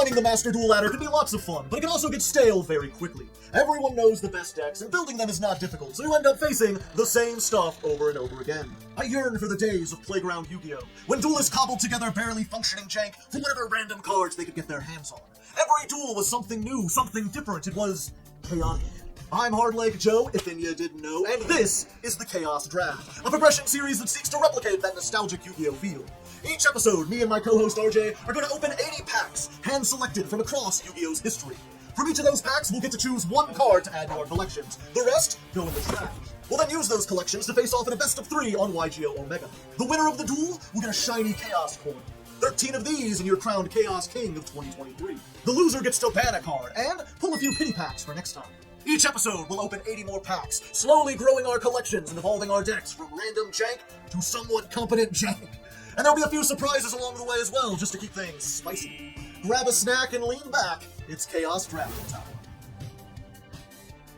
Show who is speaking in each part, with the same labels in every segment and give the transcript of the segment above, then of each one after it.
Speaker 1: Climbing the Master Duel ladder can be lots of fun, but it can also get stale very quickly. Everyone knows the best decks, and building them is not difficult, so you end up facing the same stuff over and over again. I yearn for the days of Playground Yu-Gi-Oh! When duelists cobbled together barely functioning jank from whatever random cards they could get their hands on. Every duel was something new, something different. It was chaotic. I'm Hardleg Joe, if you didn't know, and this is the Chaos Draft, a progression series that seeks to replicate that nostalgic Yu-Gi-Oh! Feel. Each episode, me and my co-host RJ are going to open 80 packs, hand-selected from across Yu-Gi-Oh!'s history. From each of those packs, we'll get to choose one card to add to our collections. The rest go in the trash. We'll then use those collections to face off in a best-of-3 on YGO Omega. The winner of the duel will get a shiny Chaos coin. 13 of these and you're crowned Chaos King of 2023. The loser gets to ban a card and pull a few pity packs for next time. Each episode, we'll open 80 more packs, slowly growing our collections and evolving our decks from random jank to somewhat competent jank. And there'll be a few surprises along the way as well, just to keep things spicy. Grab a snack and lean back. It's Chaos Draft time.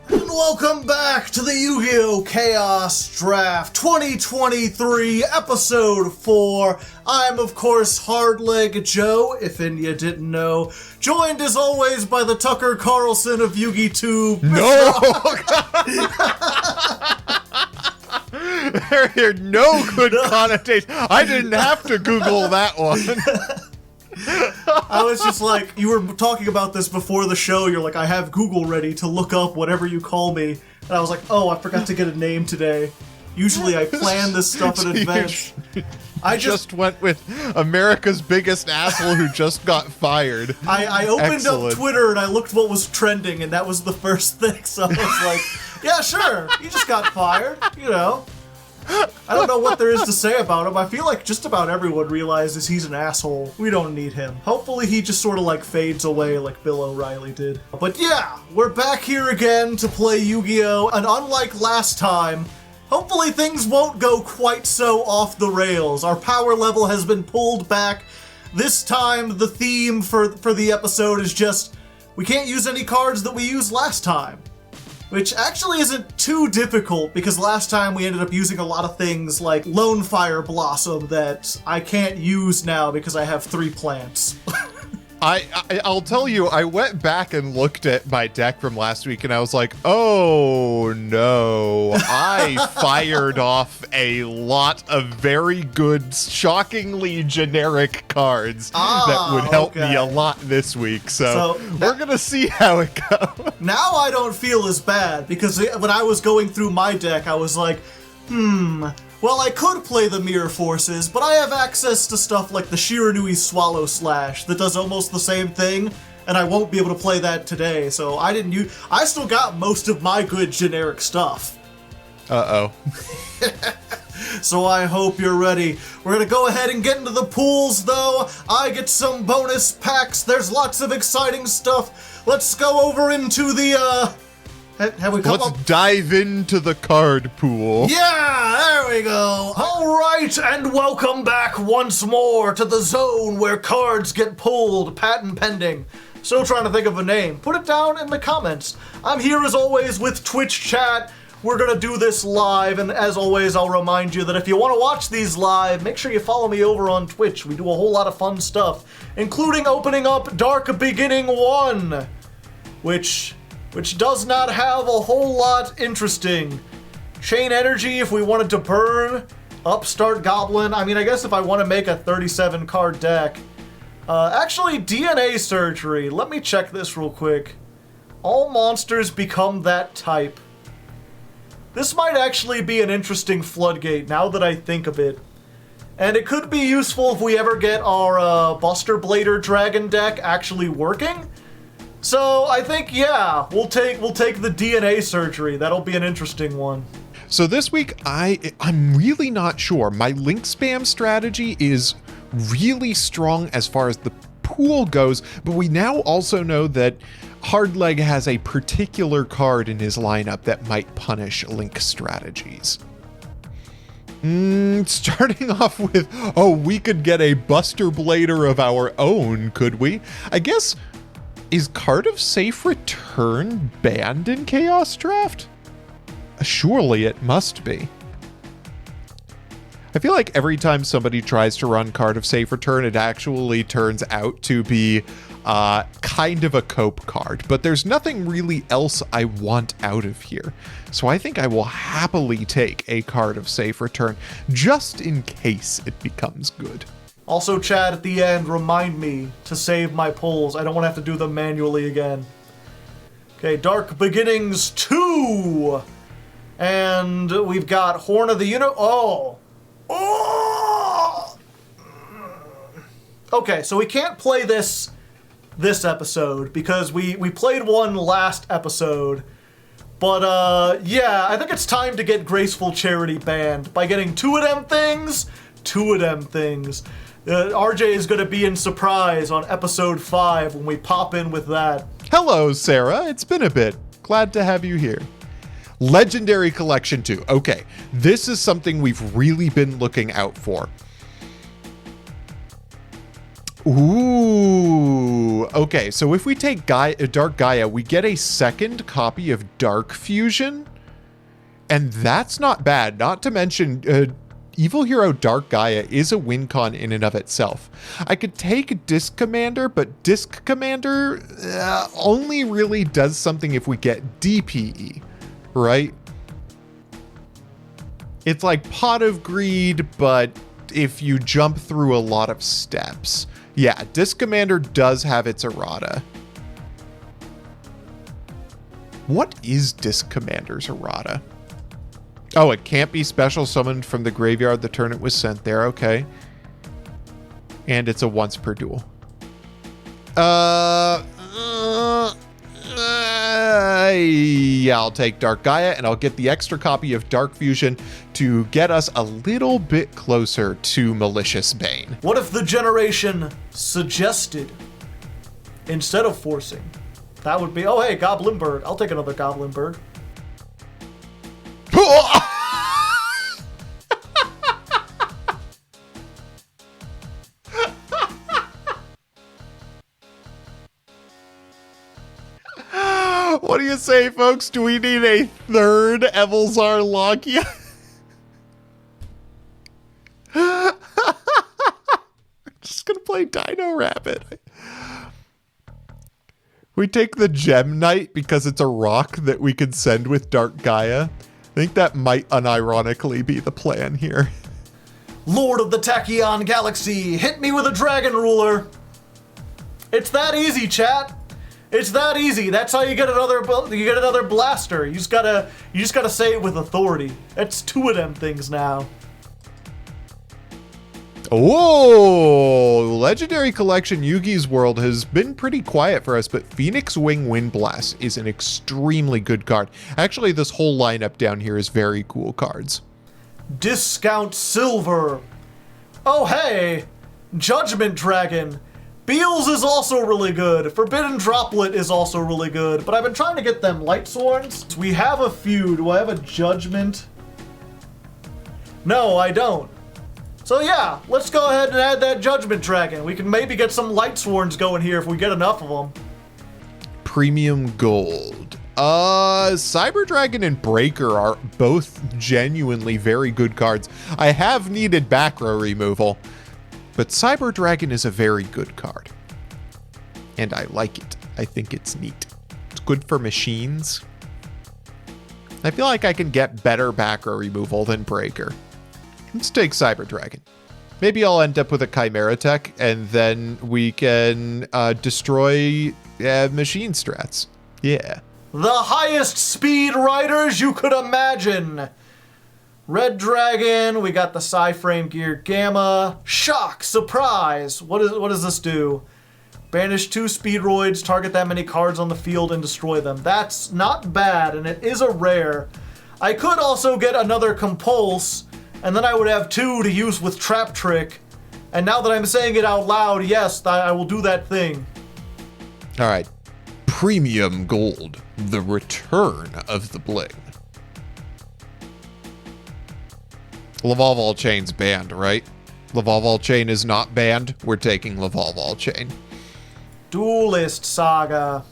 Speaker 1: And welcome back to the Yu-Gi-Oh! Chaos Draft 2023, Episode 4. I'm, of course, Hardleg Joe, if you didn't know. Joined, as always, by the Tucker Carlson of YugiTube.
Speaker 2: No! There are no good connotations. I didn't have to Google that one.
Speaker 1: I was just like, you were talking about this before the show, you're like, I have Google ready to look up whatever you call me. And I was like, oh, I forgot to get a name today. Usually I plan this stuff in advance. I just went
Speaker 2: with America's biggest asshole who just got fired.
Speaker 1: I opened up Twitter and I looked what was trending, and that was the first thing, so I was like, yeah, sure, he just got fired, you know. I don't know what there is to say about him. I feel like just about everyone realizes he's an asshole. We don't need him. Hopefully he just sort of like fades away like Bill O'Reilly did. But yeah, we're back here again to play Yu-Gi-Oh! And unlike last time, hopefully things won't go quite so off the rails. Our power level has been pulled back. This time the theme for the episode is just, we can't use any cards that we used last time. Which actually isn't too difficult, because last time we ended up using a lot of things like Lone Fire Blossom that I can't use now because I have 3 plants.
Speaker 2: I'll tell you, I went back and looked at my deck from last week and I was like, oh no, I fired off a lot of very good, shockingly generic cards that would help me a lot this week. So we're going to see how it goes.
Speaker 1: Now I don't feel as bad, because when I was going through my deck, I was like, well, I could play the Mirror Forces, but I have access to stuff like the Shiranui Swallow Slash that does almost the same thing, and I won't be able to play that today, so I still got most of my good generic stuff.
Speaker 2: Uh-oh.
Speaker 1: So I hope you're ready. We're gonna go ahead and get into the pools, though. I get some bonus packs. There's lots of exciting stuff. Let's go over into the,
Speaker 2: Let's dive into the card pool.
Speaker 1: Yeah, there we go. All right, and welcome back once more to the zone where cards get pulled, patent pending. Still trying to think of a name. Put it down in the comments. I'm here as always with Twitch chat. We're gonna do this live, and as always, I'll remind you that if you want to watch these live, make sure you follow me over on Twitch. We do a whole lot of fun stuff, including opening up Dark Beginning 1, which does not have a whole lot interesting. Chain Energy if we wanted to burn. Upstart Goblin. I mean, I guess if I want to make a 37 card deck. Actually, DNA Surgery. Let me check this real quick. All monsters become that type. This might actually be an interesting floodgate now that I think of it. And it could be useful if we ever get our Buster Blader Dragon deck actually working. So I think, yeah, we'll take the DNA Surgery. That'll be an interesting one.
Speaker 2: So this week, I'm really not sure. My link spam strategy is really strong as far as the pool goes, but we now also know that Hardleg has a particular card in his lineup that might punish link strategies. Starting off with, we could get a Buster Blader of our own, could we? I guess, is Card of Safe Return banned in Chaos Draft? Surely it must be. I feel like every time somebody tries to run Card of Safe Return, it actually turns out to be kind of a cope card, but there's nothing really else I want out of here. So I think I will happily take a card of Safe Return just in case it becomes good.
Speaker 1: Also, Chad, at the end, remind me to save my pulls. I don't want to have to do them manually again. Okay, Dark Beginnings 2! And we've got Horn of the Oh! Okay, so we can't play this episode because we played one last episode. But, yeah, I think it's time to get Graceful Charity banned by getting two of them things. RJ is going to be in surprise on episode 5 when we pop in with that.
Speaker 2: Hello, Sarah. It's been a bit. Glad to have you here. Legendary Collection 2. Okay, this is something we've really been looking out for. Ooh. Okay, so if we take Dark Gaia, we get a second copy of Dark Fusion. And that's not bad. Not to mention, Evil Hero Dark Gaia is a win con in and of itself. I could take Disc Commander, but Disc Commander only really does something if we get DPE, right? It's like Pot of Greed, but if you jump through a lot of steps. Yeah, Disc Commander does have its errata. What is Disc Commander's errata? Oh, it can't be special summoned from the graveyard the turn it was sent there. Okay. And it's a once per duel. Yeah, I'll take Dark Gaia and I'll get the extra copy of Dark Fusion to get us a little bit closer to Malicious Bane.
Speaker 1: What if the generation suggested instead of forcing? That would be, oh hey, Goblin Bird. I'll take another Goblin Bird.
Speaker 2: What do you say, folks? Do we need a third Evilzar Logia? Just gonna play Dino Rabbit. We take the Gem Knight because it's a rock that we can send with Dark Gaia. I think that might unironically be the plan here.
Speaker 1: Lord of the Tachyon Galaxy, hit me with a Dragon Ruler. It's that easy, chat. It's that easy. That's how you get another blaster. You just gotta say it with authority. That's two of them things now.
Speaker 2: Oh, Legendary Collection Yugi's World has been pretty quiet for us, but Phoenix Wing Windblast is an extremely good card. Actually, this whole lineup down here is very cool cards.
Speaker 1: Discount Silver. Oh hey, Judgment Dragon. Beals is also really good. Forbidden Droplet is also really good, but I've been trying to get them Light Sworns. We have a few. Do I have a Judgment? No, I don't. So yeah, let's go ahead and add that Judgment Dragon. We can maybe get some Light Sworns going here if we get enough of them.
Speaker 2: Premium Gold. Cyber Dragon and Breaker are both genuinely very good cards. I have needed back row removal, but Cyber Dragon is a very good card. And I like it. I think it's neat. It's good for machines. I feel like I can get better back row removal than Breaker. Let's take Cyber Dragon. Maybe I'll end up with a Chimera Tech, and then we can destroy machine strats. Yeah.
Speaker 1: The highest speed riders you could imagine. Red Dragon, we got the Psy-Frame Gear Gamma. Shock, surprise. What does this do? Banish 2 Speedroids, target that many cards on the field and destroy them. That's not bad, and it is a rare. I could also get another Compulse, and then I would have 2 to use with Trap Trick. And now that I'm saying it out loud, yes, I will do that thing.
Speaker 2: All right. Premium Gold, the return of the bling. Lavolve All Chain's banned, right? Lavolve All Chain is not banned. We're taking Lavolve All Chain.
Speaker 1: Duelist Saga.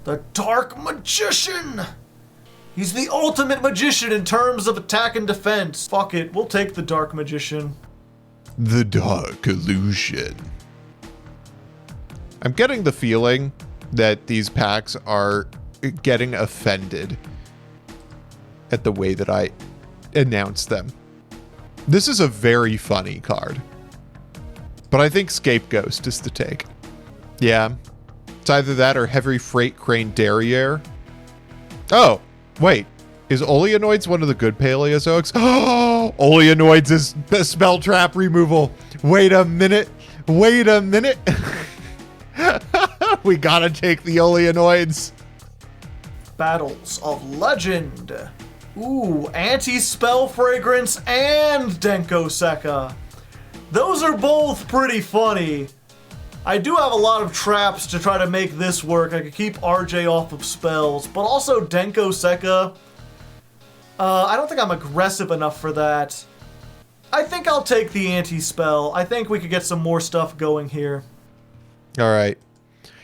Speaker 1: The Dark Magician. He's the ultimate magician in terms of attack and defense. Fuck it, we'll take the Dark Magician.
Speaker 2: The Dark Illusion. I'm getting the feeling that these packs are getting offended at the way that I announce them. This is a very funny card, but I think Scapegoat is the take. Yeah, it's either that or Heavy Freight Crane Derriere. Oh, wait. Is Oleanoids one of the good Paleozoics? Oh, Oleanoids is spell trap removal. Wait a minute. Wait a minute. We gotta take the Oleanoids.
Speaker 1: Battles of Legend. Ooh, Anti-Spell Fragrance and Denko Sekka. Those are both pretty funny. I do have a lot of traps to try to make this work. I could keep RJ off of spells, but also Denko Sekka. I don't think I'm aggressive enough for that. I think I'll take the anti-spell. I think we could get some more stuff going here.
Speaker 2: All right.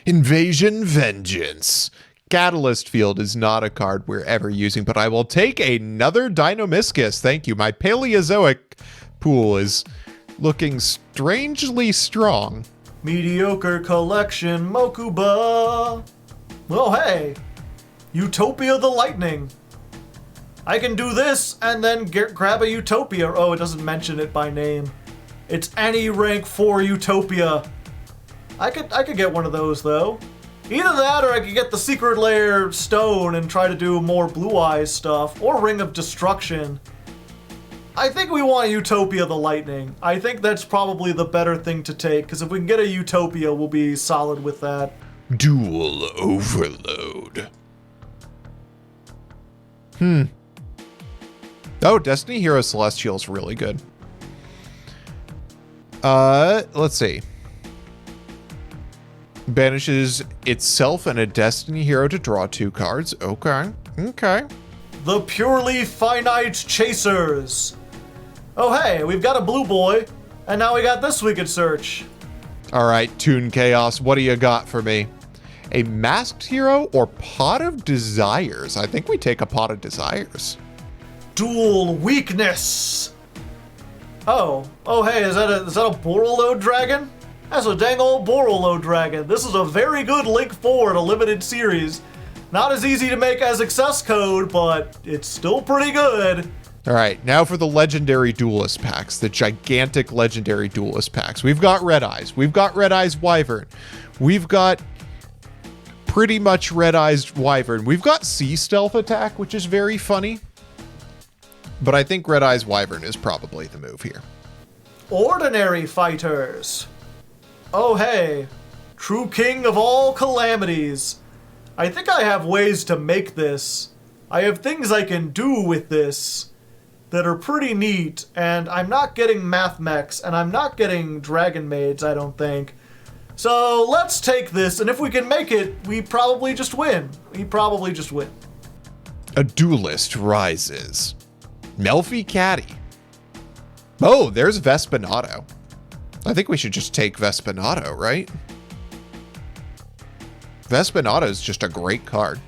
Speaker 2: Invasion Vengeance. Catalyst Field is not a card we're ever using, but I will take another Deinonychus. Thank you. My Paleozoic pool is looking strangely strong.
Speaker 1: Mediocre Collection Mokuba. Oh, hey. Utopia the Lightning. I can do this and then grab a Utopia. Oh, it doesn't mention it by name. It's any rank 4 Utopia. I could get one of those though. Either that or I could get the Secret Lair Stone and try to do more Blue Eyes stuff, or Ring of Destruction. I think we want Utopia the Lightning. I think that's probably the better thing to take, because if we can get a Utopia, we'll be solid with that.
Speaker 2: Dual Overload. Oh, Destiny Hero Celestial is really good. Let's see. Banishes itself and a Destiny Hero to draw 2 cards. Okay. Okay.
Speaker 1: The Purely Finite Chasers. Oh, hey, we've got a blue boy, and now we got this we could search.
Speaker 2: All right, Toon Chaos, what do you got for me? A Masked Hero or Pot of Desires? I think we take a Pot of Desires.
Speaker 1: Dual Weakness. Oh, hey, is that a Borrelode Dragon? That's a dang old Borrelode Dragon. This is a very good Link 4 in a limited series. Not as easy to make as Access Code, but it's still pretty good.
Speaker 2: All right, now for the Legendary Duelist packs, the gigantic Legendary Duelist packs. We've got Red Eyes. We've got Red Eyes Wyvern. We've got pretty much Red Eyes Wyvern. We've got Sea Stealth Attack, which is very funny. But I think Red Eyes Wyvern is probably the move here.
Speaker 1: Ordinary Fighters. Oh, hey. True King of all calamities. I think I have ways to make this. I have things I can do with this that are pretty neat, and I'm not getting Math Mechs, and I'm not getting Dragon Maids, I don't think. So let's take this, and if we can make it, we probably just win.
Speaker 2: A Duelist Rises. Melfi Caddy. Oh, there's Vespinato. I think we should just take Vespinato, right? Vespinato is just a great card.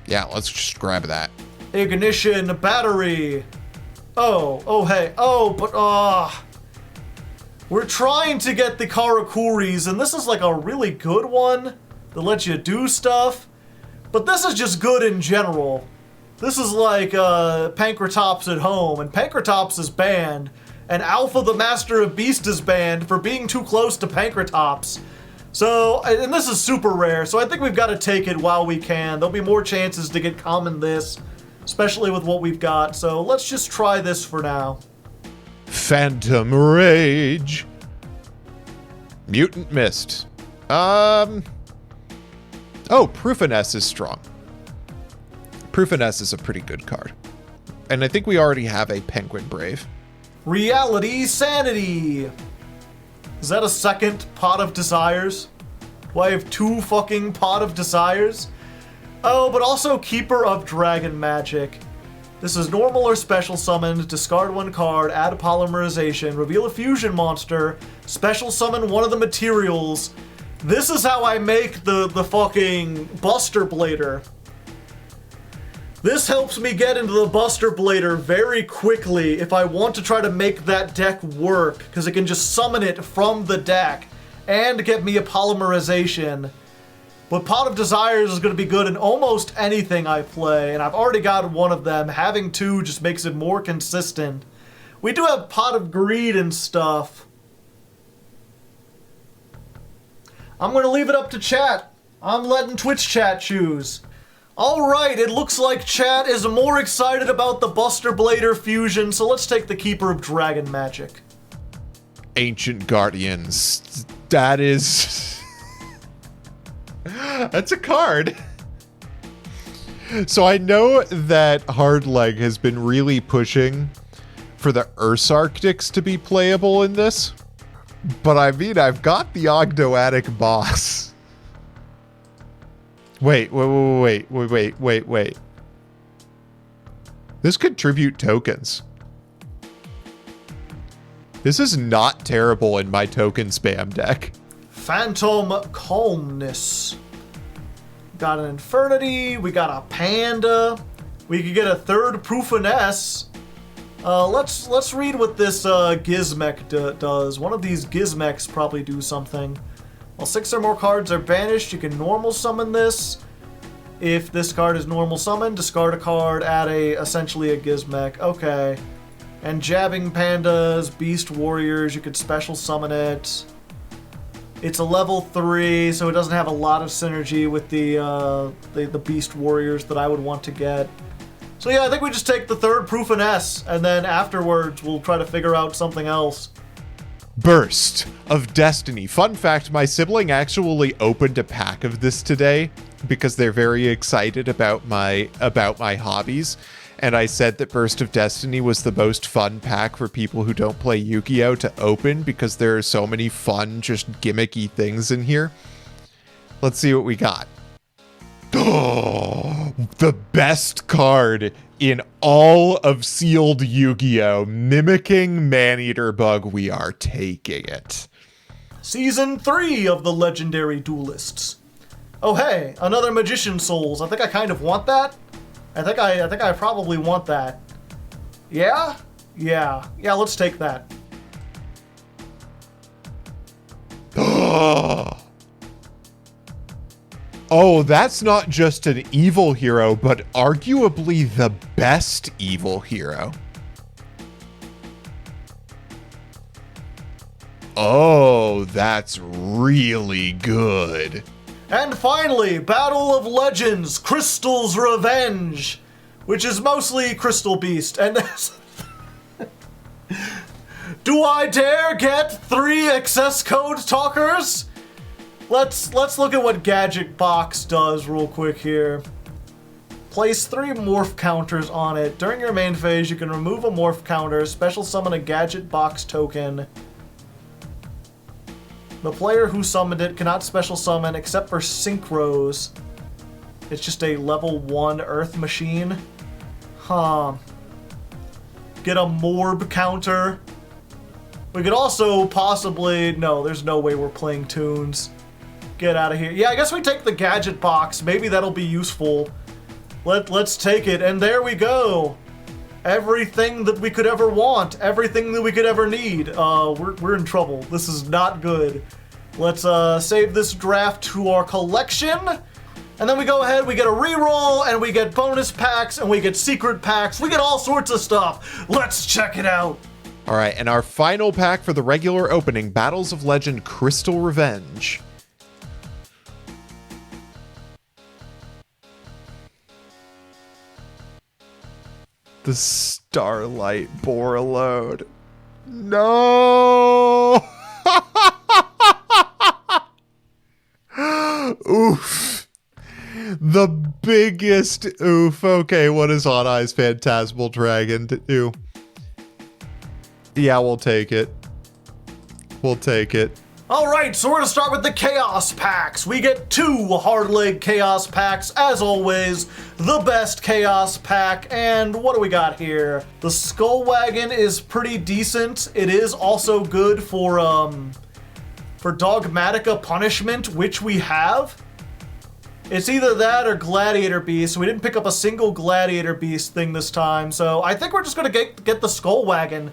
Speaker 2: Yeah, let's just grab that.
Speaker 1: Ignition Battery. Oh, hey. We're trying to get the Karakuris, and this is like a really good one that lets you do stuff. But this is just good in general. This is like Pankratops at home, and Pankratops is banned, and Alpha the Master of Beast is banned for being too close to Pankratops. So, and this is super rare, so I think we've got to take it while we can. There'll be more chances to get common this, especially with what we've got. So let's just try this for now.
Speaker 2: Phantom Rage. Mutant Mist. Oh, Proofiness is strong. Proofiness is a pretty good card. And I think we already have a Penguin Brave.
Speaker 1: Reality Sanity. Is that a second Pot of Desires? Do I have 2 fucking Pot of Desires? Oh, but also Keeper of Dragon Magic. This is normal or special summoned, discard 1 card, add a polymerization, reveal a fusion monster, special summon one of the materials. This is how I make the fucking Buster Blader. This helps me get into the Buster Blader very quickly if I want to try to make that deck work, because it can just summon it from the deck and get me a polymerization. But Pot of Desires is going to be good in almost anything I play, and I've already got one of them. Having two just makes it more consistent. We do have Pot of Greed and stuff. I'm going to leave it up to chat. I'm letting Twitch chat choose. Alright, it looks like chat is more excited about the Buster Blader fusion, so let's take the Keeper of Dragon Magic.
Speaker 2: Ancient Guardians. That is... That's a card. So I know that Hardleg has been really pushing for the Ursarctics to be playable in this. But I mean, I've got the Ogdoadic boss. Wait. This could tribute tokens. This is not terrible in my token spam deck.
Speaker 1: Phantom Calmness. Got an Infernity, we got a Panda, we could get a third Proofiness. Let's read what this Gizmek does. One of these Gizmeks probably do something. While 6 or more cards are banished, you can normal summon this. If this card is normal summoned, discard a card, add essentially a Gizmek. Okay. And Jabbing Pandas, Beast Warriors, you could special summon it. It's a level 3, so it doesn't have a lot of synergy with the Beast Warriors that I would want to get. So yeah, I think we just take the third Proofiness, and then afterwards we'll try to figure out something else.
Speaker 2: Burst of Destiny. Fun fact, my sibling actually opened a pack of this today because they're very excited about my hobbies. And I said that Burst of Destiny was the most fun pack for people who don't play Yu-Gi-Oh! To open because there are so many fun, just gimmicky things in here. Let's see what we got. Oh, the best card in all of sealed Yu-Gi-Oh! Mimicking Maneater Bug. We are taking it.
Speaker 1: Season 3 of the Legendary Duelists. Oh hey, another Magician Souls. I think I kind of want that. I think I probably want that. Yeah? Yeah, let's take that.
Speaker 2: Oh, that's not just an evil hero, but arguably the best evil hero. Oh, that's really good.
Speaker 1: And finally, Battle of Legends, Crystal's Revenge, which is mostly Crystal Beast. And do I dare get 3 access code talkers? Let's look at what Gadget Box does real quick here. Place 3 morph counters on it. During your main phase, you can remove a morph counter, special summon a Gadget Box token. The player who summoned it cannot special summon except for synchros. It's just a level 1 Earth machine. Huh. Get a Morb counter. We could also possibly... No, there's no way we're playing tunes. Get out of here. Yeah, I guess we take the Gadget Box. Maybe that'll be useful. Let's take it. And there we go. Everything that we could ever want. Everything that we could ever need. We're in trouble. This is not good. Let's save this draft to our collection. And then we go ahead, we get a reroll, and we get bonus packs, and we get secret packs. We get all sorts of stuff. Let's check it out.
Speaker 2: All right, and our final pack for the regular opening, Battles of Legend Crystal Revenge. The Starlight Borreload. No! Oof. The biggest oof. Okay, what does Hot Eyes Phantasmal Dragon do? Yeah, we'll take it. We'll take it.
Speaker 1: Alright, so we're gonna start with the Chaos Packs. We get 2 Hardleg Chaos Packs, as always, the best Chaos Pack, and what do we got here? The Skull Wagon is pretty decent. It is also good for Dogmatica Punishment, which we have. It's either that or Gladiator Beast. We didn't pick up a single Gladiator Beast thing this time, so I think we're just gonna get the Skull Wagon.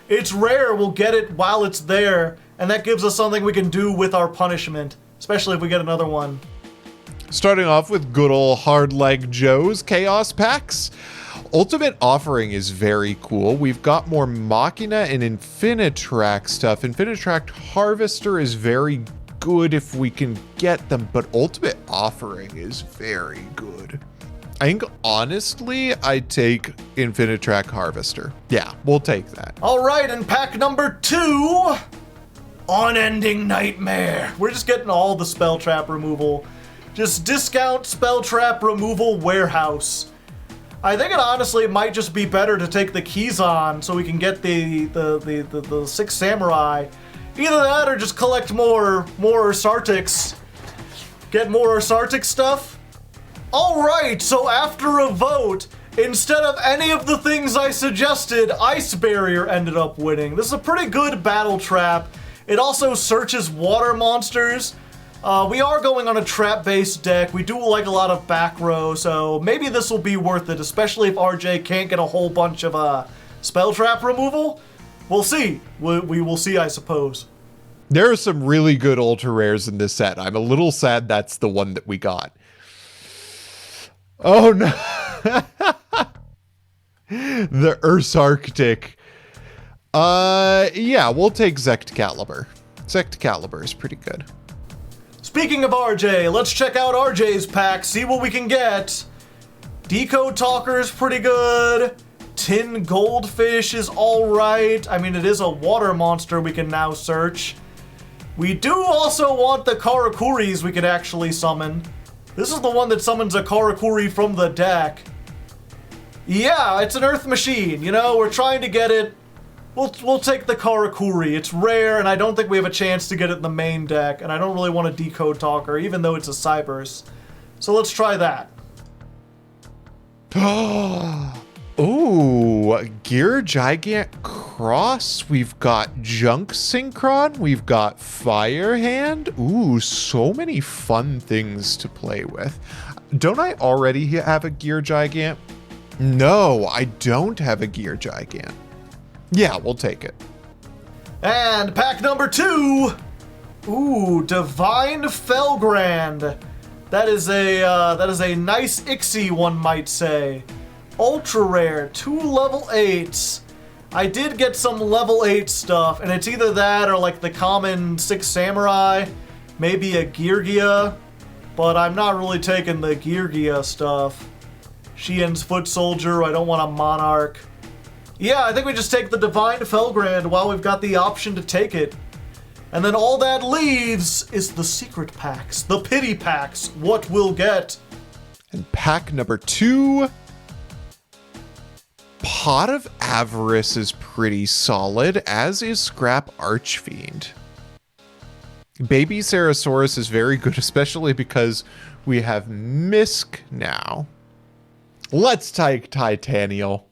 Speaker 1: It's rare, we'll get it while it's there, and that gives us something we can do with our punishment, especially if we get another one.
Speaker 2: Starting off with good old Hardleg Joe's Chaos Packs. Ultimate Offering is very cool. We've got more Machina and Infinitrack stuff. Infinitrack Harvester is very good if we can get them, but Ultimate Offering is very good. I think, honestly, I'd take Infinitrack Harvester. Yeah, we'll take that.
Speaker 1: All right, and pack number 2, Unending Nightmare. We're just getting all the spell trap removal. Just discount spell trap removal warehouse. I think it honestly might just be better to take the Keyzon so we can get the 6 Samurai. Either that or just collect more Sartix. Get more Sartix stuff. Alright, so after a vote, instead of any of the things I suggested, Ice Barrier ended up winning. This is a pretty good battle trap. It also searches water monsters. We are going on a trap-based deck. We do like a lot of back row, so maybe this will be worth it, especially if RJ can't get a whole bunch of spell trap removal. We'll see. We will see, I suppose.
Speaker 2: There are some really good ultra rares in this set. I'm a little sad that's the one that we got. Oh no. The Earth's Arctic. Yeah, we'll take Zect Caliber. Zect Caliber is pretty good.
Speaker 1: Speaking of RJ, let's check out RJ's pack, see what we can get. Decode Talker is pretty good. Tin Goldfish is alright. I mean, it is a water monster we can now search. We do also want the Karakuris we could actually summon. This is the one that summons a Karakuri from the deck. Yeah, it's an Earth Machine, you know, we're trying to get it. We'll take the Karakuri. It's rare, and I don't think we have a chance to get it in the main deck, and I don't really want a Decode Talker, even though it's a Cybers. So let's try that.
Speaker 2: Ooh, Gear Gigant Cross. We've got Junk Synchron. We've got Fire Hand. Ooh, so many fun things to play with. Don't I already have a Gear Gigant? No, I don't have a Gear Gigant. Yeah, we'll take it.
Speaker 1: And pack number 2. Ooh, Divine Felgrand. That is a nice Ixie, one might say. Ultra rare, 2 level 8s. I did get some level 8 stuff, and it's either that or like the common 6 Samurai, maybe a Geargia, but I'm not really taking the Geargia stuff. Shien's Foot Soldier, I don't want a Monarch. Yeah, I think we just take the Divine Felgrand while we've got the option to take it. And then all that leaves is the secret packs, the pity packs, what we'll get.
Speaker 2: And pack number 2. Pot of Avarice is pretty solid, as is Scrap Archfiend. Baby Sarasaurus is very good, especially because we have Misk now. Let's take Titanial.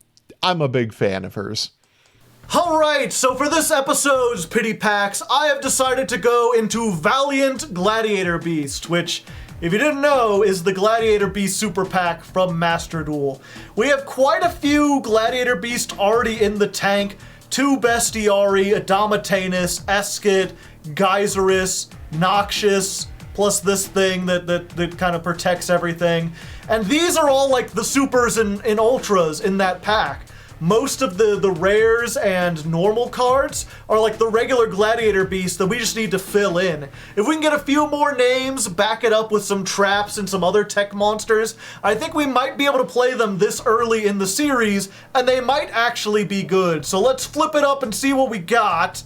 Speaker 2: I'm a big fan of hers.
Speaker 1: Alright, so for this episode's Pity Packs, I have decided to go into Valiant Gladiator Beast, which, if you didn't know, is the Gladiator Beast Super Pack from Master Duel. We have quite a few Gladiator Beast already in the tank. 2 Bestiari, Adamatanus, Eskit, Geyserus, Noxious, plus this thing that kind of protects everything. And these are all like the supers and ultras in that pack. Most of the rares and normal cards are like the regular Gladiator Beast that we just need to fill in. If we can get a few more names, back it up with some traps and some other tech monsters, I think we might be able to play them this early in the series, and they might actually be good. So let's flip it up and see what we got.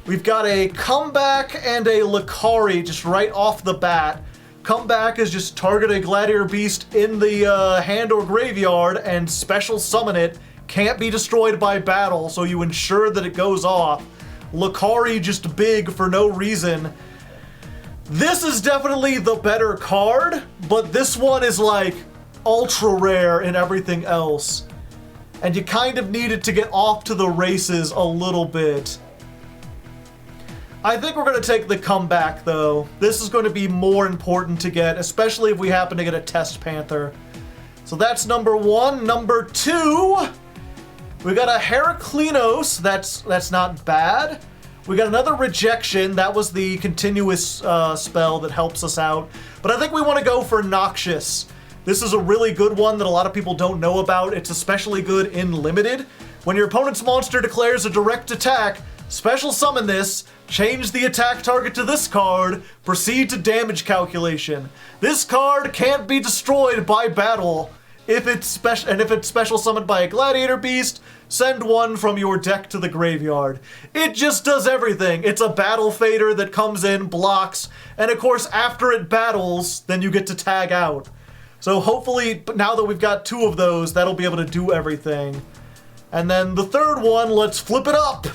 Speaker 1: We've got a Comeback and a Lakari just right off the bat. Comeback is just target a Gladiator Beast in the hand or graveyard and special summon it. Can't be destroyed by battle, so you ensure that it goes off. Lakari just big for no reason. This is definitely the better card, but this one is like ultra rare and everything else. And you kind of need it to get off to the races a little bit. I think we're going to take the Comeback, though. This is going to be more important to get, especially if we happen to get a Test Panther. So that's number 1. Number 2, we got a Heraklinos. That's not bad. We got another Rejection. That was the continuous spell that helps us out. But I think we want to go for Noxious. This is a really good one that a lot of people don't know about. It's especially good in Limited. When your opponent's monster declares a direct attack, special summon this, change the attack target to this card, proceed to damage calculation. This card can't be destroyed by battle. If it's special summoned by a Gladiator Beast, send one from your deck to the graveyard. It just does everything. It's a battle fader that comes in, blocks, and of course after it battles, then you get to tag out. So hopefully, now that we've got 2 of those, that'll be able to do everything. And then the third one, let's flip it up.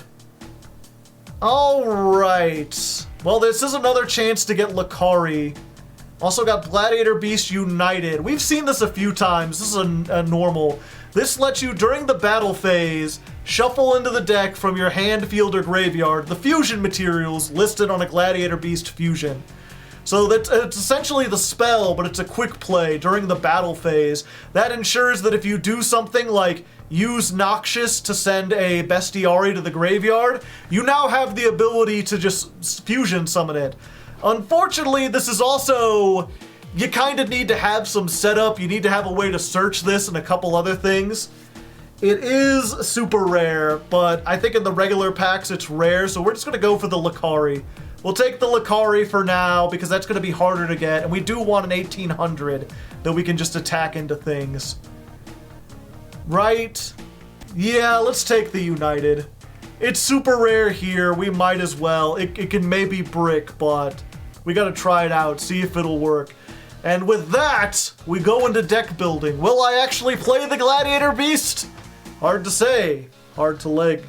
Speaker 1: Alright. Well, this is another chance to get Lakari. Also got Gladiator Beast United. We've seen this a few times. This is a normal. This lets you, during the battle phase, shuffle into the deck from your hand, field, or graveyard the fusion materials listed on a Gladiator Beast fusion. So it's essentially the spell, but it's a quick play during the battle phase. That ensures that if you do something like use Noxious to send a Bestiari to the graveyard, you now have the ability to just fusion summon it. Unfortunately, this is also, you kind of need to have some setup. You need to have a way to search this and a couple other things. It is super rare, but I think in the regular packs it's rare, so we're just going to go for the Lakari. We'll take the Lakari for now because that's going to be harder to get, and we do want an 1800 that we can just attack into things. Right? Yeah, let's take the United. It's super rare here, we might as well. It can maybe brick, but we gotta try it out, see if it'll work. And with that, we go into deck building. Will I actually play the Gladiator Beast? Hard to say, hard to leg.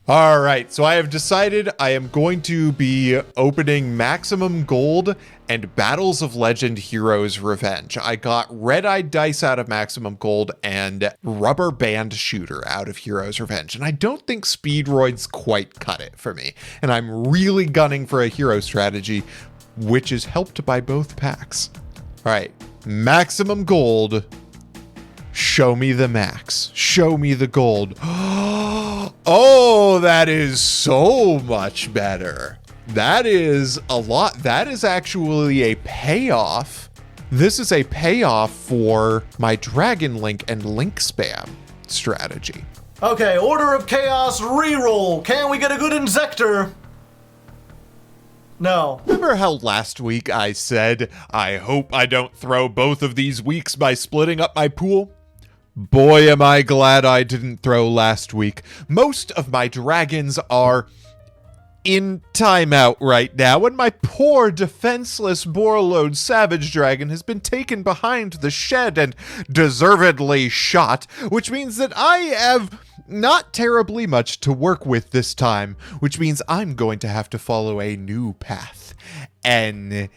Speaker 2: All right, so I have decided I am going to be opening Maximum Gold and Battles of Legend Heroes Revenge. I got Red-Eyed Dice out of Maximum Gold and Rubber Band Shooter out of Heroes Revenge, and I don't think Speedroids quite cut it for me. And I'm really gunning for a hero strategy, which is helped by both packs. All right, Maximum Gold. Show me the max. Show me the gold. Oh, that is so much better. That is a lot. That is actually a payoff. This is a payoff for my Dragon Link and Link Spam strategy.
Speaker 1: Okay, Order of Chaos reroll. Can we get a good Inzektor? No.
Speaker 2: Remember how last week I said, I hope I don't throw both of these weeks by splitting up my pool? Boy, am I glad I didn't throw last week. Most of my dragons are in timeout right now, and my poor defenseless Borlode Savage Dragon has been taken behind the shed and deservedly shot, which means that I have not terribly much to work with this time, which means I'm going to have to follow a new path. An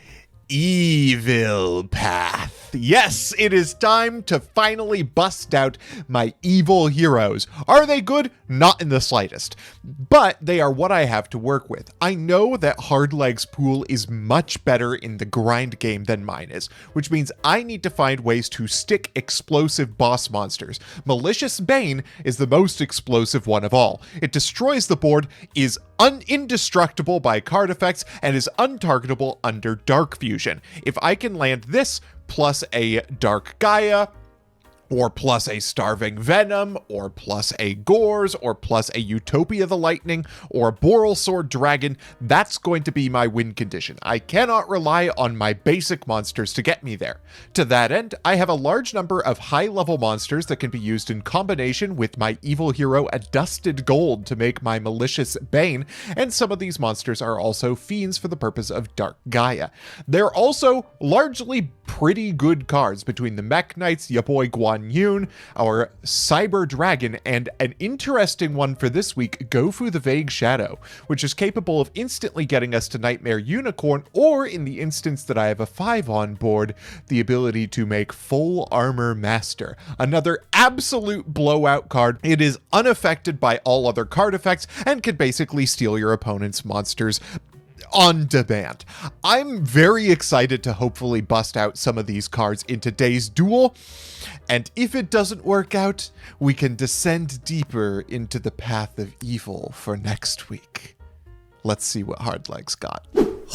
Speaker 2: evil path. Yes, it is time to finally bust out my evil heroes. Are they good? Not in the slightest. But they are what I have to work with. I know that Hardleg's pool is much better in the grind game than mine is, which means I need to find ways to stick explosive boss monsters. Malicious Bane is the most explosive one of all. It destroys the board, is indestructible by card effects, and is untargetable under Dark Fusion. If I can land this, plus a Dark Gaia, or plus a Starving Venom, or plus a Gores, or plus a Utopia the Lightning, or a Boral Sword Dragon, that's going to be my win condition. I cannot rely on my basic monsters to get me there. To that end, I have a large number of high-level monsters that can be used in combination with my evil hero Adusted Gold to make my Malicious Bane, and some of these monsters are also fiends for the purpose of Dark Gaia. They're also largely pretty good cards between the Mech Knights, ya boy Guan Yun, our Cyber Dragon, and an interesting one for this week, Gofu the Vague Shadow, which is capable of instantly getting us to Nightmare Unicorn, or in the instance that I have a 5 on board, the ability to make Full Armor Master. Another absolute blowout card. It is unaffected by all other card effects and can basically steal your opponent's monsters on demand. I'm very excited to hopefully bust out some of these cards in today's duel, and if it doesn't work out, we can descend deeper into the path of evil for next week. Let's see what Hardleg's got.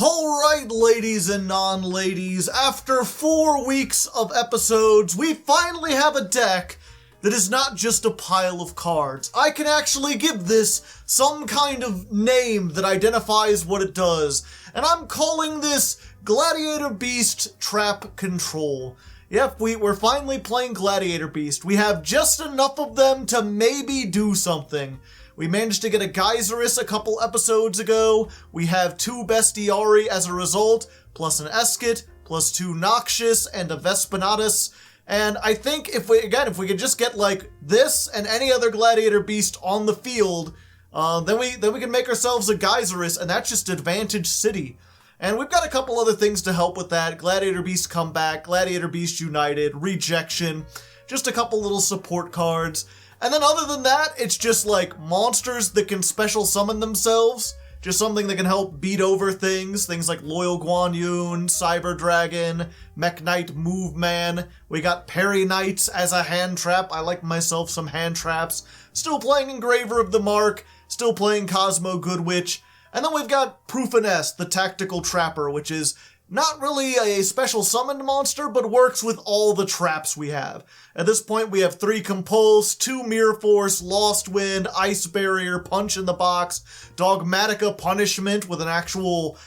Speaker 1: Alright, ladies and non-ladies, after 4 weeks of episodes, we finally have a deck that is not just a pile of cards. I can actually give this some kind of name that identifies what it does, and I'm calling this Gladiator Beast Trap Control. Yep, we're finally playing Gladiator Beast. We have just enough of them to maybe do something. We managed to get a Geyserus a couple episodes ago. We have 2 Bestiari as a result, plus an Esket, plus 2 Noxious, and a Vespinatus. And I think if we could just get like this and any other Gladiator Beast on the field, then we can make ourselves a Geyserus, and that's just Advantage City. And we've got a couple other things to help with that. Gladiator Beast Comeback, Gladiator Beast United, Rejection, just a couple little support cards. And then other than that, it's just like monsters that can special summon themselves. Just something that can help beat over things like Loyal Guan Yun, Cyber Dragon, Mech Knight Move Man. We got Parry Knights as a hand trap. I like myself some hand traps. Still playing Engraver of the Mark. Still playing Cosmo Good Witch. And then we've got Proofiness, the Tactical Trapper, which is not really a special summoned monster, but works with all the traps we have. At this point, we have 3 Compulse, 2 Mirror Force, Lost Wind, Ice Barrier, Punch in the Box, Dogmatica Punishment with an actual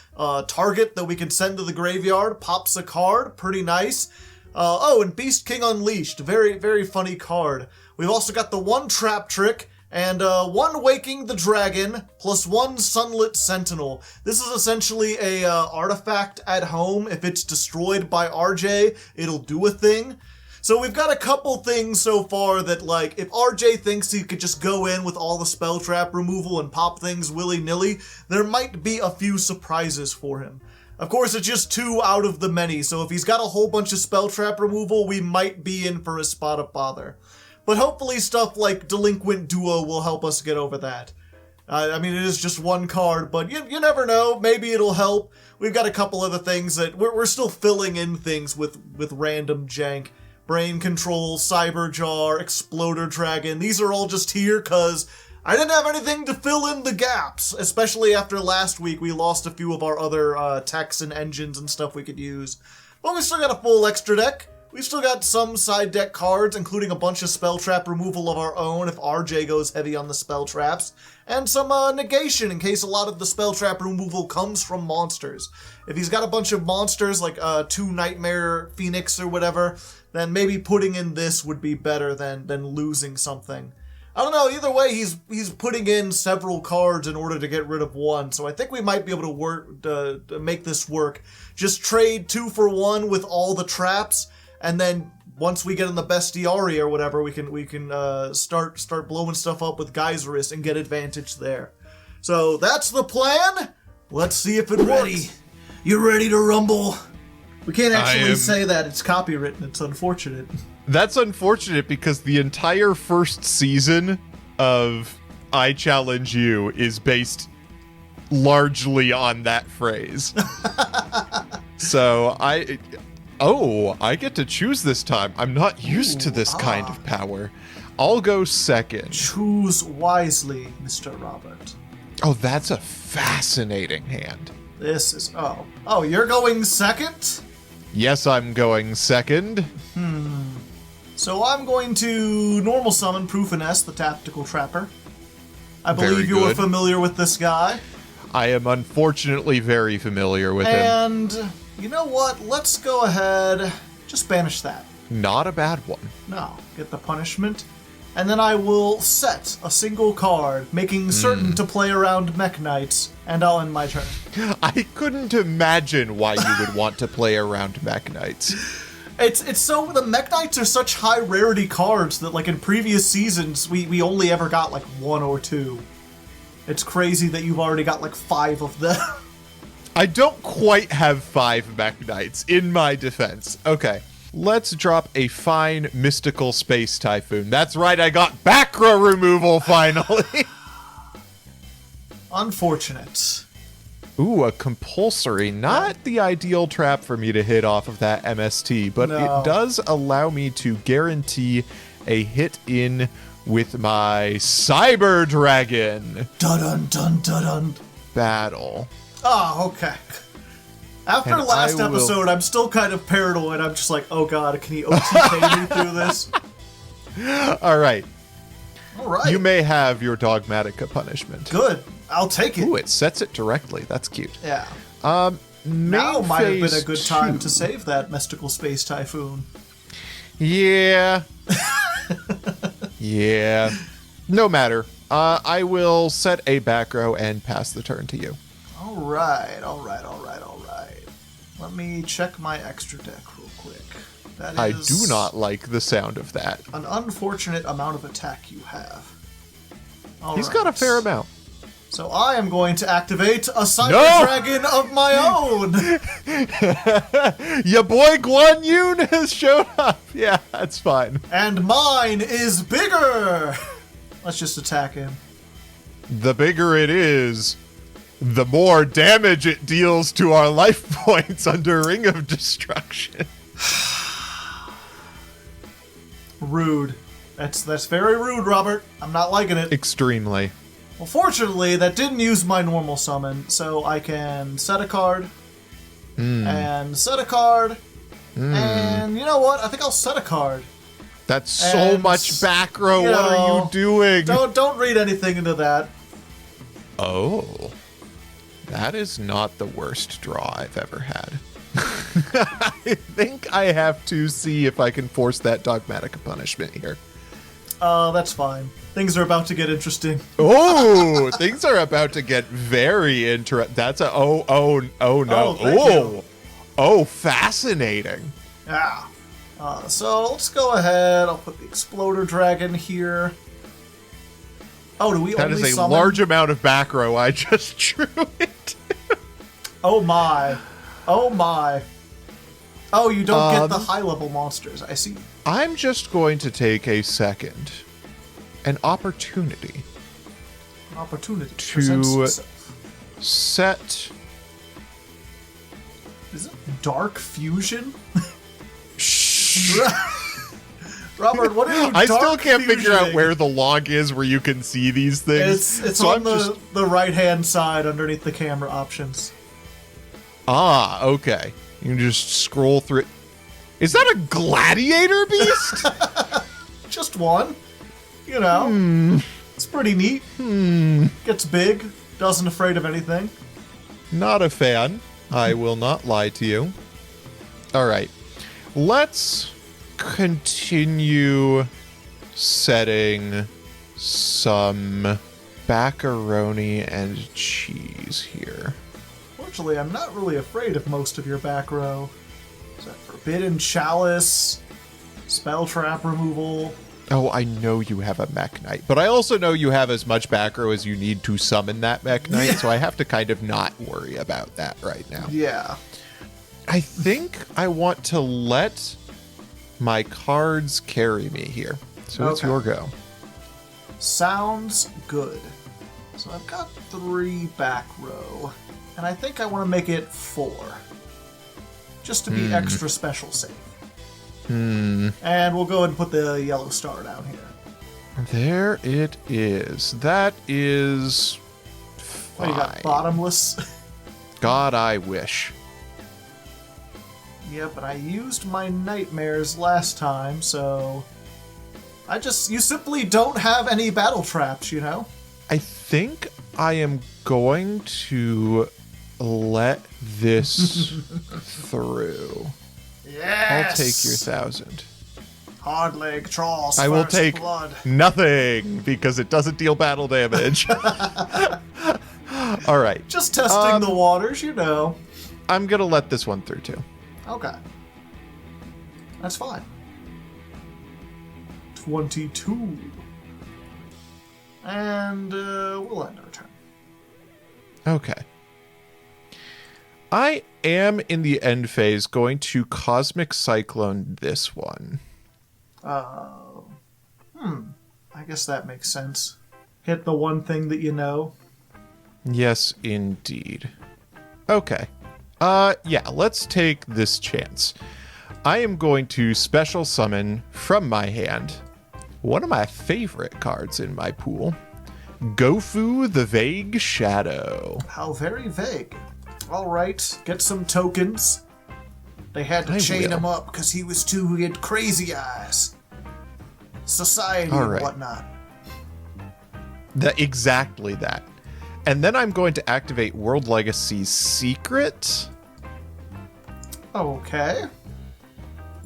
Speaker 1: target that we can send to the graveyard, pops a card, pretty nice. And Beast King Unleashed, very, very funny card. We've also got the 1 Trap Trick, and 1 Waking the Dragon, plus 1 Sunlit Sentinel. This is essentially a artifact at home. If it's destroyed by RJ, it'll do a thing. So we've got a couple things so far that, like, if RJ thinks he could just go in with all the spell trap removal and pop things willy-nilly, there might be a few surprises for him. Of course, it's just 2 out of the many, so if he's got a whole bunch of spell trap removal, we might be in for a spot of bother. But hopefully stuff like Delinquent Duo will help us get over that. I mean, it is just 1 card, but you never know. Maybe it'll help. We've got a couple other things that we're still filling in things with random jank. Brain Control, Cyber Jar, Exploder Dragon. These are all just here because I didn't have anything to fill in the gaps. Especially after last week, we lost a few of our other techs and engines and stuff we could use. But we still got a full extra deck. We've still got some side deck cards, including a bunch of spell trap removal of our own if RJ goes heavy on the spell traps, and some negation in case a lot of the spell trap removal comes from monsters. If he's got a bunch of monsters like 2 Nightmare Phoenix or whatever, then maybe putting in this would be better than losing something. I don't know, either way, he's putting in several cards in order to get rid of 1, so I think we might be able to work to make this work. Just trade 2 for 1 with all the traps, and then once we get in the Bestiari or whatever, we can start blowing stuff up with Geyserus and get advantage there. So that's the plan. Let's see if it works. You ready to rumble? We can't actually say that. It's copywritten. It's unfortunate.
Speaker 2: That's unfortunate because the entire first season of I Challenge You is based largely on that phrase. So I get to choose this time. I'm not used to this kind of power. I'll go second.
Speaker 1: Choose wisely, Mr. Robert.
Speaker 2: Oh, that's a fascinating hand.
Speaker 1: This is... Oh, you're going second?
Speaker 2: Yes, I'm going second.
Speaker 1: So I'm going to normal summon Proofiness, the Tactical Trapper. I believe you are familiar with this guy.
Speaker 2: I am unfortunately very familiar with him.
Speaker 1: And... you know what? Let's go ahead. Just banish that.
Speaker 2: Not a bad one.
Speaker 1: No. Get the punishment. And then I will set a single card, making certain to play around Mech Knights, and I'll end my turn.
Speaker 2: I couldn't imagine why you would want to play around Mech Knights.
Speaker 1: It's so... the Mech Knights are such high rarity cards that, like, in previous seasons, we only ever got, like, 1 or 2. It's crazy that you've already got, like, 5 of them.
Speaker 2: I don't quite have 5 Mech Knights, in my defense. Okay, let's drop a fine Mystical Space Typhoon. That's right, I got Bakra removal finally!
Speaker 1: Unfortunate.
Speaker 2: Ooh, a compulsory. Not the ideal trap for me to hit off of that MST, but it does allow me to guarantee a hit in with my Cyber Dragon.
Speaker 1: Dun-dun-dun-dun-dun.
Speaker 2: battle.
Speaker 1: Oh, okay. After
Speaker 2: And
Speaker 1: last
Speaker 2: I will-
Speaker 1: episode, I'm still kind of paranoid. I'm just like, oh god, can he OTK me through this?
Speaker 2: All right.
Speaker 1: All right.
Speaker 2: You may have your Dogmatica punishment.
Speaker 1: Good. I'll take it.
Speaker 2: Ooh, it sets it directly. That's cute.
Speaker 1: Yeah.
Speaker 2: Now
Speaker 1: Now might have been a good time to save that mystical space typhoon.
Speaker 2: Yeah. Yeah. No matter. I will set a back row and pass the turn to you.
Speaker 1: All right. Let me check my extra deck real quick. That
Speaker 2: I
Speaker 1: is
Speaker 2: do not like the sound of that.
Speaker 1: an unfortunate amount of attack you have. All
Speaker 2: He's
Speaker 1: right.
Speaker 2: got a fair amount.
Speaker 1: So I am going to activate a Cyber
Speaker 2: No!
Speaker 1: Dragon of my own.
Speaker 2: Your boy Guan Yun has showed up. Yeah, that's fine.
Speaker 1: And mine is bigger! Let's just attack him.
Speaker 2: The bigger it is, the more damage it deals to our life points under Ring of Destruction.
Speaker 1: Rude. That's very rude, Robert. I'm not liking it.
Speaker 2: Extremely.
Speaker 1: Well, fortunately, that didn't use my normal summon, so I can set a card, and set a card, and you know what? I think I'll set a card.
Speaker 2: That's so
Speaker 1: And,
Speaker 2: much back row.
Speaker 1: you
Speaker 2: What are
Speaker 1: know,
Speaker 2: you doing?
Speaker 1: Don't read anything into that.
Speaker 2: Oh. That is not the worst draw I've ever had. I think I have to see if I can force that Dogmatica punishment here.
Speaker 1: That's fine. Things are about to get interesting.
Speaker 2: Oh, things are about to get very interesting. That's a oh no.
Speaker 1: Oh, thank you.
Speaker 2: Oh, fascinating.
Speaker 1: Yeah. So let's go ahead. I'll put the Exploder Dragon here. Oh, do we
Speaker 2: That
Speaker 1: only
Speaker 2: is a
Speaker 1: summon?
Speaker 2: large amount of back row I just drew it.
Speaker 1: Oh my. Oh my. Oh, you don't get the high-level monsters. I see.
Speaker 2: I'm just going to take a second. An opportunity
Speaker 1: An opportunity
Speaker 2: To-
Speaker 1: presents itself.
Speaker 2: set.
Speaker 1: Is it Dark Fusion?
Speaker 2: Shh.
Speaker 1: Robert, what are you
Speaker 2: I still
Speaker 1: dark
Speaker 2: can't figure out
Speaker 1: fusioning?
Speaker 2: where the log is where you can see these things.
Speaker 1: It's
Speaker 2: So
Speaker 1: on
Speaker 2: I'm
Speaker 1: the right-hand side underneath the camera options.
Speaker 2: Okay. You can just scroll through it. Is that a gladiator beast?
Speaker 1: Just one. You know. It's pretty neat. Gets big. Doesn't afraid of anything.
Speaker 2: Not a fan. I will not lie to you. All right. Let's continue setting some macaroni and cheese here.
Speaker 1: Fortunately, I'm not really afraid of most of your back row. Is that Forbidden Chalice, Spell Trap Removal?
Speaker 2: Oh, I know you have a Mech Knight, but I also know you have as much back row as you need to summon that Mech Knight,
Speaker 1: Yeah.
Speaker 2: so I have to kind of not worry about that right now.
Speaker 1: Yeah.
Speaker 2: I think I want to let my cards carry me here. So it's
Speaker 1: Okay.
Speaker 2: your go.
Speaker 1: Sounds good. So I've got 3 back row, and I think I want to make it 4. Just to be extra special safe. And we'll go ahead and put the yellow star down here.
Speaker 2: There it is. That is
Speaker 1: What, you got
Speaker 2: fine.
Speaker 1: bottomless?
Speaker 2: God, I wish.
Speaker 1: Yeah, but I used my nightmares last time, so... you simply don't have any battle traps, you know?
Speaker 2: I think I am going to let this through.
Speaker 1: Yes!
Speaker 2: I'll take your 1,000.
Speaker 1: Hardleg Trolls
Speaker 2: I will
Speaker 1: First
Speaker 2: take
Speaker 1: Blood.
Speaker 2: nothing because it doesn't deal battle damage. All right.
Speaker 1: Just testing the waters, you know.
Speaker 2: I'm going to let this one through too.
Speaker 1: Okay. That's fine. 22. And we'll end our turn.
Speaker 2: Okay. I am in the end phase going to Cosmic Cyclone this one.
Speaker 1: I guess that makes sense. Hit the one thing that you know.
Speaker 2: Yes, indeed. Okay. Yeah, let's take this chance. I am going to special summon from my hand one of my favorite cards in my pool, Gofu the Vague Shadow.
Speaker 1: How very vague. All right, get some tokens. They had to chain him up because he had crazy eyes. Society and whatnot.
Speaker 2: Exactly that. And then I'm going to activate World Legacy's Secret.
Speaker 1: Okay.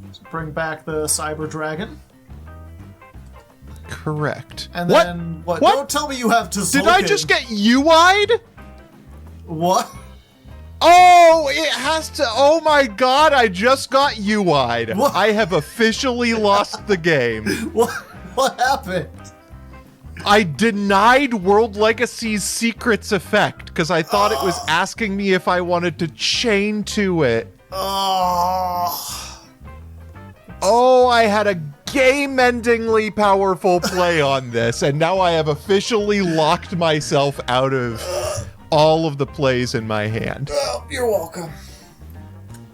Speaker 1: Let's bring back the Cyber Dragon.
Speaker 2: Correct.
Speaker 1: And then what? Don't tell me you have to.
Speaker 2: Did I just get UI'd?
Speaker 1: What?
Speaker 2: Oh, it has to. Oh my god, I just got UI'd.
Speaker 1: What?
Speaker 2: I have officially lost the game.
Speaker 1: What happened?
Speaker 2: I denied World Legacy's Secrets effect because I thought it was asking me if I wanted to chain to it. Oh, I had a game-endingly powerful play on this, and now I have officially locked myself out of all of the plays in my hand.
Speaker 1: Oh, you're welcome.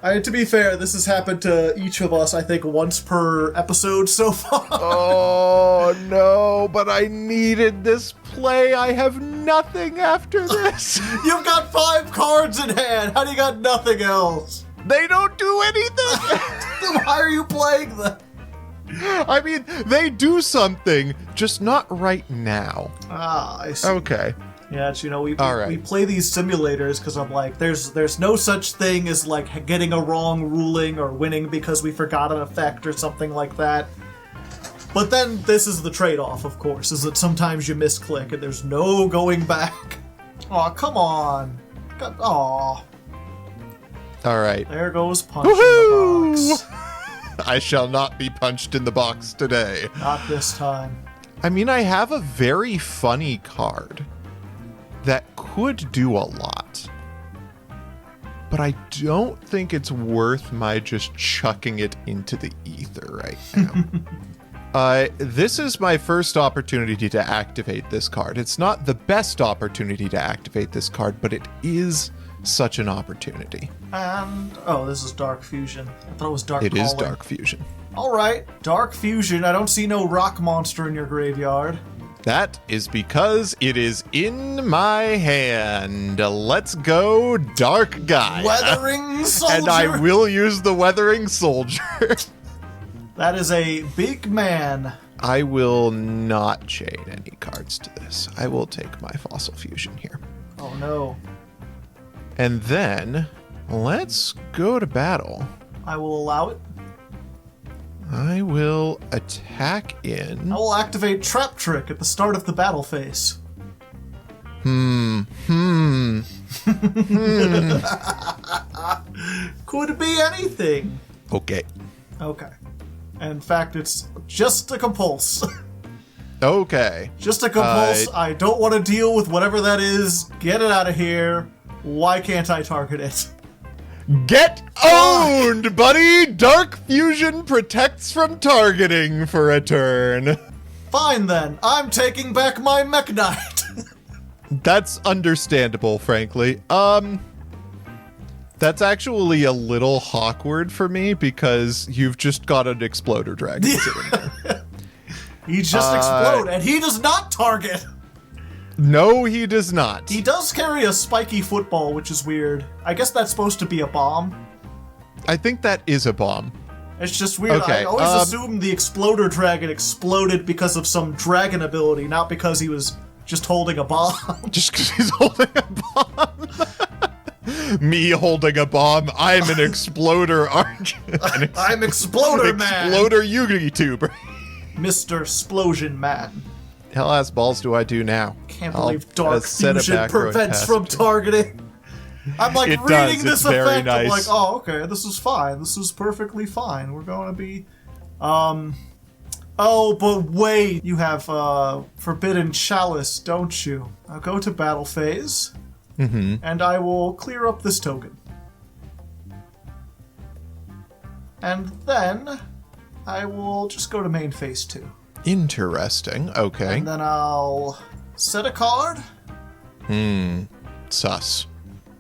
Speaker 1: To be fair, this has happened to each of us, I think, once per episode so far.
Speaker 2: Oh, no, but I needed this play. I have nothing after this.
Speaker 1: You've got 5 cards in hand. How do you got nothing else?
Speaker 2: They don't do anything.
Speaker 1: Then why are you playing them?
Speaker 2: I mean, they do something, just not right now.
Speaker 1: Ah, I see.
Speaker 2: Okay.
Speaker 1: Yeah, it's, we play these simulators because I'm like, there's no such thing as like getting a wrong ruling or winning because we forgot an effect or something like that. But then this is the trade-off, of course, is that sometimes you misclick and there's no going back. Aw, come on. Aw.
Speaker 2: All right.
Speaker 1: There goes punch in the box.
Speaker 2: I shall not be punched in the box today.
Speaker 1: Not this time.
Speaker 2: I mean, I have a very funny card that could do a lot, but I don't think it's worth my just chucking it into the ether right now. This is my first opportunity to activate this card. It's not the best opportunity to activate this card, but it is such an opportunity.
Speaker 1: And, this is Dark Fusion. I thought it was Dark
Speaker 2: It
Speaker 1: Calling.
Speaker 2: is Dark Fusion.
Speaker 1: All right, Dark Fusion. I don't see no rock monster in your graveyard.
Speaker 2: That is because it is in my hand. Let's go, Dark Guy.
Speaker 1: Weathering Soldier.
Speaker 2: And I will use the Weathering Soldier.
Speaker 1: That is a big man.
Speaker 2: I will not chain any cards to this. I will take my Fossil Fusion here.
Speaker 1: Oh, no.
Speaker 2: And then, let's go to battle.
Speaker 1: I will allow it.
Speaker 2: I will attack in.
Speaker 1: I will activate Trap Trick at the start of the battle phase. Could be anything.
Speaker 2: Okay.
Speaker 1: Okay. In fact, it's just a compulse.
Speaker 2: Okay.
Speaker 1: Just a compulse. I don't want to deal with whatever that is. Get it out of here. Why can't I target it?
Speaker 2: Get owned, buddy! Dark Fusion protects from targeting for a turn.
Speaker 1: Fine then. I'm taking back my Mech Knight.
Speaker 2: That's understandable, frankly. That's actually a little awkward for me because you've just got an Exploder Dragon sitting there.
Speaker 1: He just explode, and he does not target.
Speaker 2: No, he does not.
Speaker 1: He does carry a spiky football, which is weird. I guess that's supposed to be a bomb.
Speaker 2: I think that is a bomb.
Speaker 1: It's just weird.
Speaker 2: Okay,
Speaker 1: I always assumed the Exploder Dragon exploded because of some dragon ability, not because he was just holding a bomb.
Speaker 2: Just because he's holding a bomb? Me holding a bomb. I'm an Exploder
Speaker 1: I'm Exploder Man.
Speaker 2: Exploder YouTuber.
Speaker 1: Mr. Explosion Man.
Speaker 2: Hell ass balls do I do now?
Speaker 1: Can't believe Dark Fusion prevents from targeting. I'm like reading this effect. I'm like, oh, okay, this is fine. This is perfectly fine. We're going to be, Oh, but wait, you have Forbidden Chalice, don't you? I'll go to battle phase, and I will clear up this token, and then I will just go to main phase 2.
Speaker 2: Interesting. Okay.
Speaker 1: And then I'll set a card.
Speaker 2: Sus.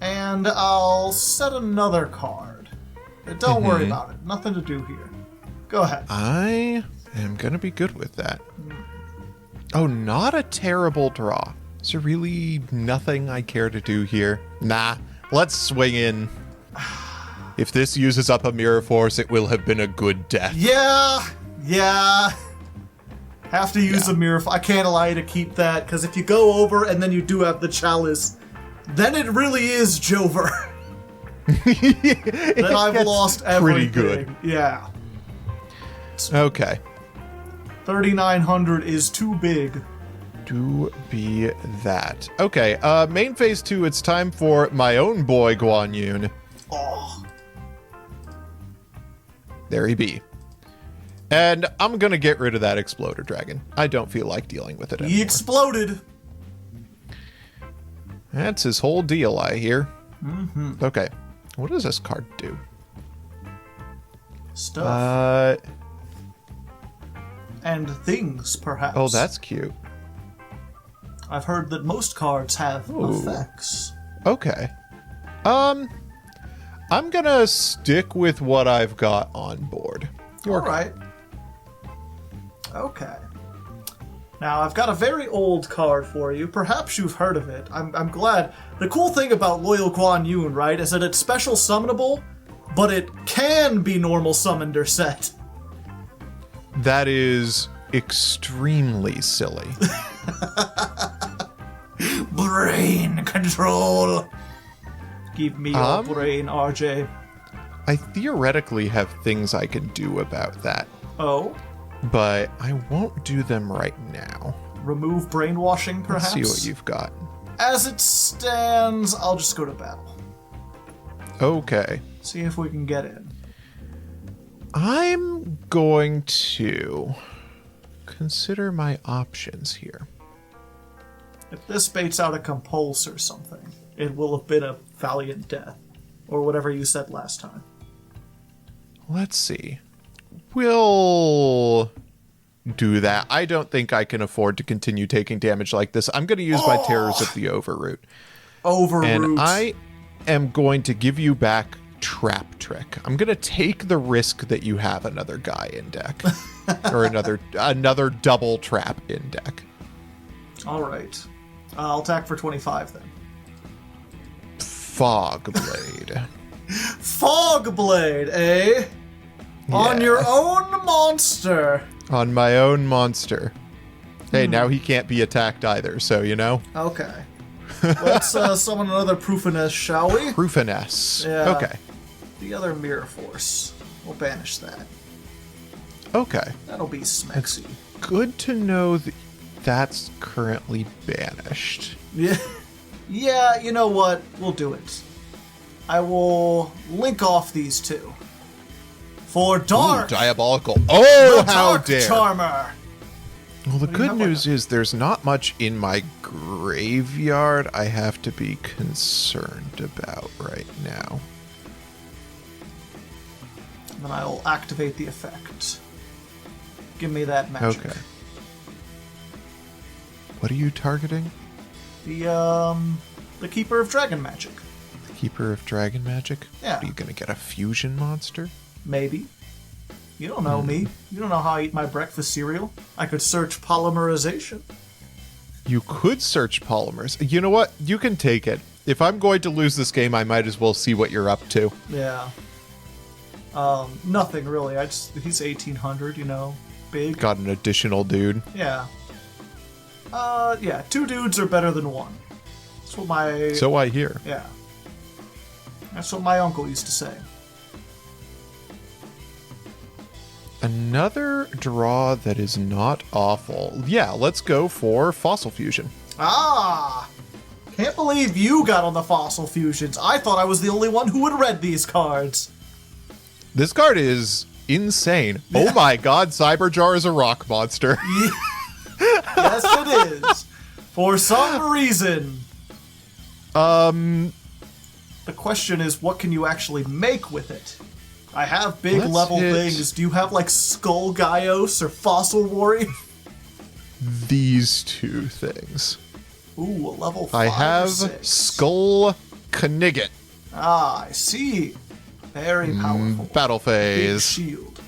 Speaker 1: And I'll set another card. Don't worry about it. Nothing to do here. Go ahead.
Speaker 2: I am going to be good with that. Oh, not a terrible draw. Is there really nothing I care to do here? Nah, let's swing in. If this uses up a Mirror Force, it will have been a good death.
Speaker 1: Yeah. Have to use a Mirror Force. I can't allow you to keep that, because if you go over and then you do have the Chalice, then it really is Jover. Then I've lost everything.
Speaker 2: Pretty good.
Speaker 1: Yeah.
Speaker 2: Okay.
Speaker 1: 3,900 is too big.
Speaker 2: Do be that. Okay, main phase 2, it's time for my own boy, Guan Yun.
Speaker 1: Oh.
Speaker 2: There he be. And I'm gonna get rid of that Exploder Dragon. I don't feel like dealing with it anymore.
Speaker 1: He exploded.
Speaker 2: That's his whole deal, I hear.
Speaker 1: Mm-hmm.
Speaker 2: Okay, what does this card do?
Speaker 1: Stuff. And things, perhaps.
Speaker 2: Oh, that's cute.
Speaker 1: I've heard that most cards have effects.
Speaker 2: Okay. I'm gonna stick with what I've got on board.
Speaker 1: All right. Okay. Now, I've got a very old card for you. Perhaps you've heard of it. I'm glad. The cool thing about Loyal Guan Yun, right, is that it's special summonable, but it can be normal summoned or set.
Speaker 2: That is extremely silly.
Speaker 1: Brain control. Give me your brain, RJ.
Speaker 2: I theoretically have things I can do about that.
Speaker 1: Oh?
Speaker 2: But I won't do them right now.
Speaker 1: Remove brainwashing, perhaps?
Speaker 2: Let's see what you've got.
Speaker 1: As it stands, I'll just go to battle.
Speaker 2: Okay.
Speaker 1: See if we can get in.
Speaker 2: I'm going to consider my options here.
Speaker 1: If this baits out a compulse or something, it will have been a valiant death. Or whatever you said last time.
Speaker 2: Let's see. We'll do that. I don't think I can afford to continue taking damage like this. I'm going to use my Terrors of the Overroot. And I am going to give you back Trap Trick. I'm going to take the risk that you have another guy in deck. Or another double trap in deck.
Speaker 1: All right. I'll attack for 25 then.
Speaker 2: Fog Blade.
Speaker 1: Fog Blade, eh? Yeah. On your own monster.
Speaker 2: On my own monster. Hey, now he can't be attacked either, so you know.
Speaker 1: Okay. Let's summon another Proofiness, shall we?
Speaker 2: Proofiness.
Speaker 1: Yeah.
Speaker 2: Okay.
Speaker 1: The other Mirror Force. We'll banish that.
Speaker 2: Okay.
Speaker 1: That'll be smexy.
Speaker 2: Good to know that that's currently banished.
Speaker 1: Yeah. Yeah, you know what? We'll do it. I will link off these two. For Dark!
Speaker 2: Ooh, diabolical. Oh,
Speaker 1: the
Speaker 2: how
Speaker 1: Dark
Speaker 2: dare.
Speaker 1: Charmer!
Speaker 2: Well, the good news is there's not much in my graveyard I have to be concerned about right now.
Speaker 1: And then I'll activate the effect. Give me that magic.
Speaker 2: Okay. What are you targeting?
Speaker 1: The Keeper of Dragon Magic.
Speaker 2: The Keeper of Dragon Magic?
Speaker 1: Yeah.
Speaker 2: Are you gonna get a fusion monster?
Speaker 1: Maybe. You don't know me. You don't know how I eat my breakfast cereal. I could search polymerization.
Speaker 2: You could search polymers. You know what? You can take it. If I'm going to lose this game, I might as well see what you're up to.
Speaker 1: Yeah. Nothing really. He's 1800, you know. Big.
Speaker 2: Got an additional dude.
Speaker 1: Yeah. Yeah, 2 dudes are better than 1. That's what my...
Speaker 2: So I hear.
Speaker 1: Yeah. That's what my uncle used to say.
Speaker 2: Another draw that is not awful. Yeah, let's go for Fossil Fusion.
Speaker 1: Ah! Can't believe you got on the Fossil Fusions. I thought I was the only one who had read these cards.
Speaker 2: This card is insane. Yeah. Oh my god, Cyberjar is a rock monster.
Speaker 1: Yes, it is. For some reason. The question is, what can you actually make with it? I have big level things. Do you have, like, Skull Gaios or Fossil Warrior?
Speaker 2: These two things.
Speaker 1: Ooh, a level 5
Speaker 2: I have
Speaker 1: or 6.
Speaker 2: Skull Knigget.
Speaker 1: Ah, I see. Very powerful.
Speaker 2: Battle phase.
Speaker 1: Big shield.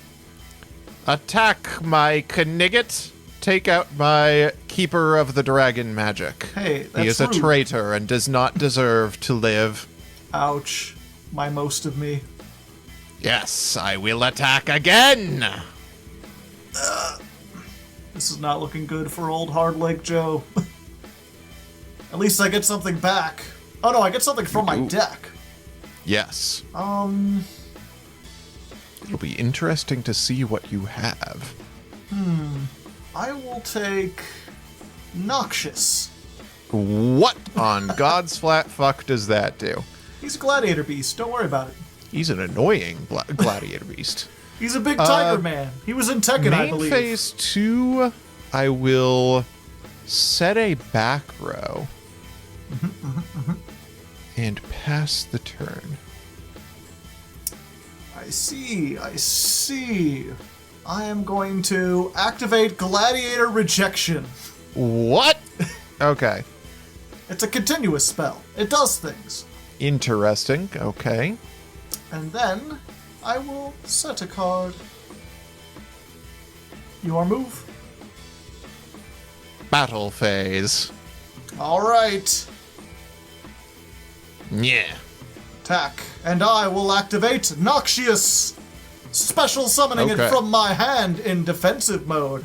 Speaker 2: Attack my Knigget. take out my Keeper of the Dragon magic.
Speaker 1: Hey, that's
Speaker 2: He is a
Speaker 1: rude.
Speaker 2: traitor and does not deserve to live.
Speaker 1: Ouch. My most of me.
Speaker 2: Yes, I will attack again!
Speaker 1: This is not looking good for old Hardleg Joe. At least I get something back. Oh no, I get something from my deck.
Speaker 2: Yes. It'll be interesting to see what you have.
Speaker 1: I will take Noxious.
Speaker 2: What on God's flat fuck does that do?
Speaker 1: He's a gladiator beast, don't worry about it.
Speaker 2: He's an annoying gladiator beast.
Speaker 1: He's a big tiger man. He was in Tekken, I
Speaker 2: Main
Speaker 1: believe.
Speaker 2: phase 2, I will set a back row and pass the turn.
Speaker 1: I see, I see. I am going to activate Gladiator Rejection.
Speaker 2: What? Okay.
Speaker 1: It's a continuous spell. It does things.
Speaker 2: Interesting. Okay.
Speaker 1: And then I will set a card. Your move.
Speaker 2: Battle phase.
Speaker 1: Alright.
Speaker 2: Yeah.
Speaker 1: Attack. And I will activate Noxious. Special summoning
Speaker 2: Okay.
Speaker 1: it from my hand in defensive mode.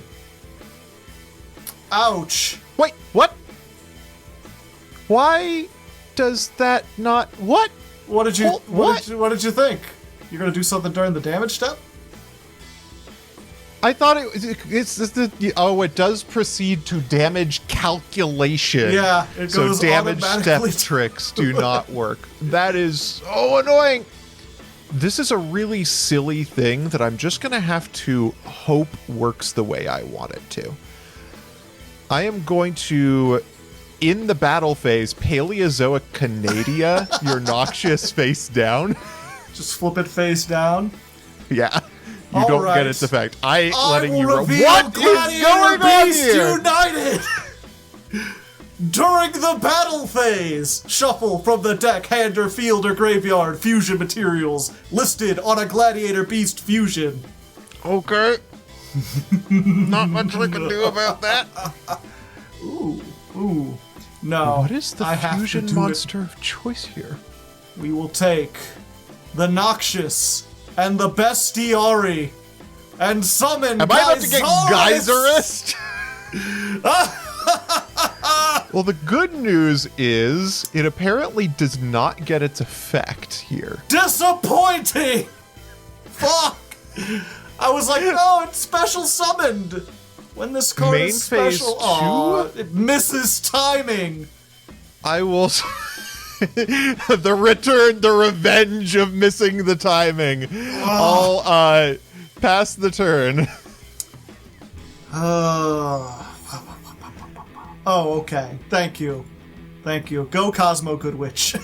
Speaker 1: Ouch.
Speaker 2: Wait, what? Why does that not... What?
Speaker 1: What did you
Speaker 2: What?
Speaker 1: what did you think? You're gonna do something during the damage step?
Speaker 2: I thought it does proceed to damage calculation.
Speaker 1: Yeah, it goes
Speaker 2: so damage step
Speaker 1: automatically to
Speaker 2: tricks do not work. That is so annoying. This is a really silly thing that I'm just going to have to hope works the way I want it to. I am going to, in the battle phase, Paleozoic Canadia, your Noxious face down.
Speaker 1: Just flip it face down.
Speaker 2: Yeah. You
Speaker 1: All
Speaker 2: don't
Speaker 1: right.
Speaker 2: get its effect. I ain't letting you...
Speaker 1: reveal
Speaker 2: What is
Speaker 1: Gladiator
Speaker 2: going on
Speaker 1: Beast
Speaker 2: here?
Speaker 1: United! During the battle phase, shuffle from the deck, hand or field or graveyard fusion materials listed on a Gladiator Beast fusion.
Speaker 2: Okay. Not much we can do about that.
Speaker 1: Ooh. No.
Speaker 2: What is the
Speaker 1: I have to
Speaker 2: fusion
Speaker 1: do
Speaker 2: monster of choice here?
Speaker 1: it. We will take the Noxious and the Bestiari and summon
Speaker 2: Am I about to get
Speaker 1: Geysaurus!
Speaker 2: Geyserist? Well, the good news is it apparently does not get its effect here.
Speaker 1: Disappointing! Fuck! I was like, no, it's special summoned. When this card
Speaker 2: Main
Speaker 1: is
Speaker 2: phase
Speaker 1: special,
Speaker 2: 2?
Speaker 1: aw, it misses timing.
Speaker 2: I will... the return, the revenge of missing the timing. I'll pass the turn.
Speaker 1: Oh, okay. Thank you. Thank you. Go Cosmo Good Witch.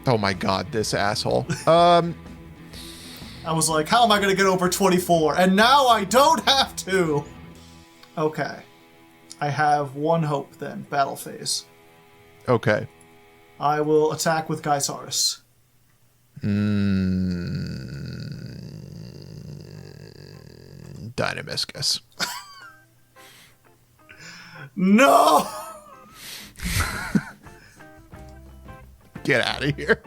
Speaker 2: Oh my god, this asshole.
Speaker 1: I was like, how am I going to get over 24? And now I don't have to. Okay. I have one hope then. Battle phase.
Speaker 2: Okay.
Speaker 1: I will attack with Geysaurus.
Speaker 2: Dynamiscus.
Speaker 1: No!
Speaker 2: Get out of here.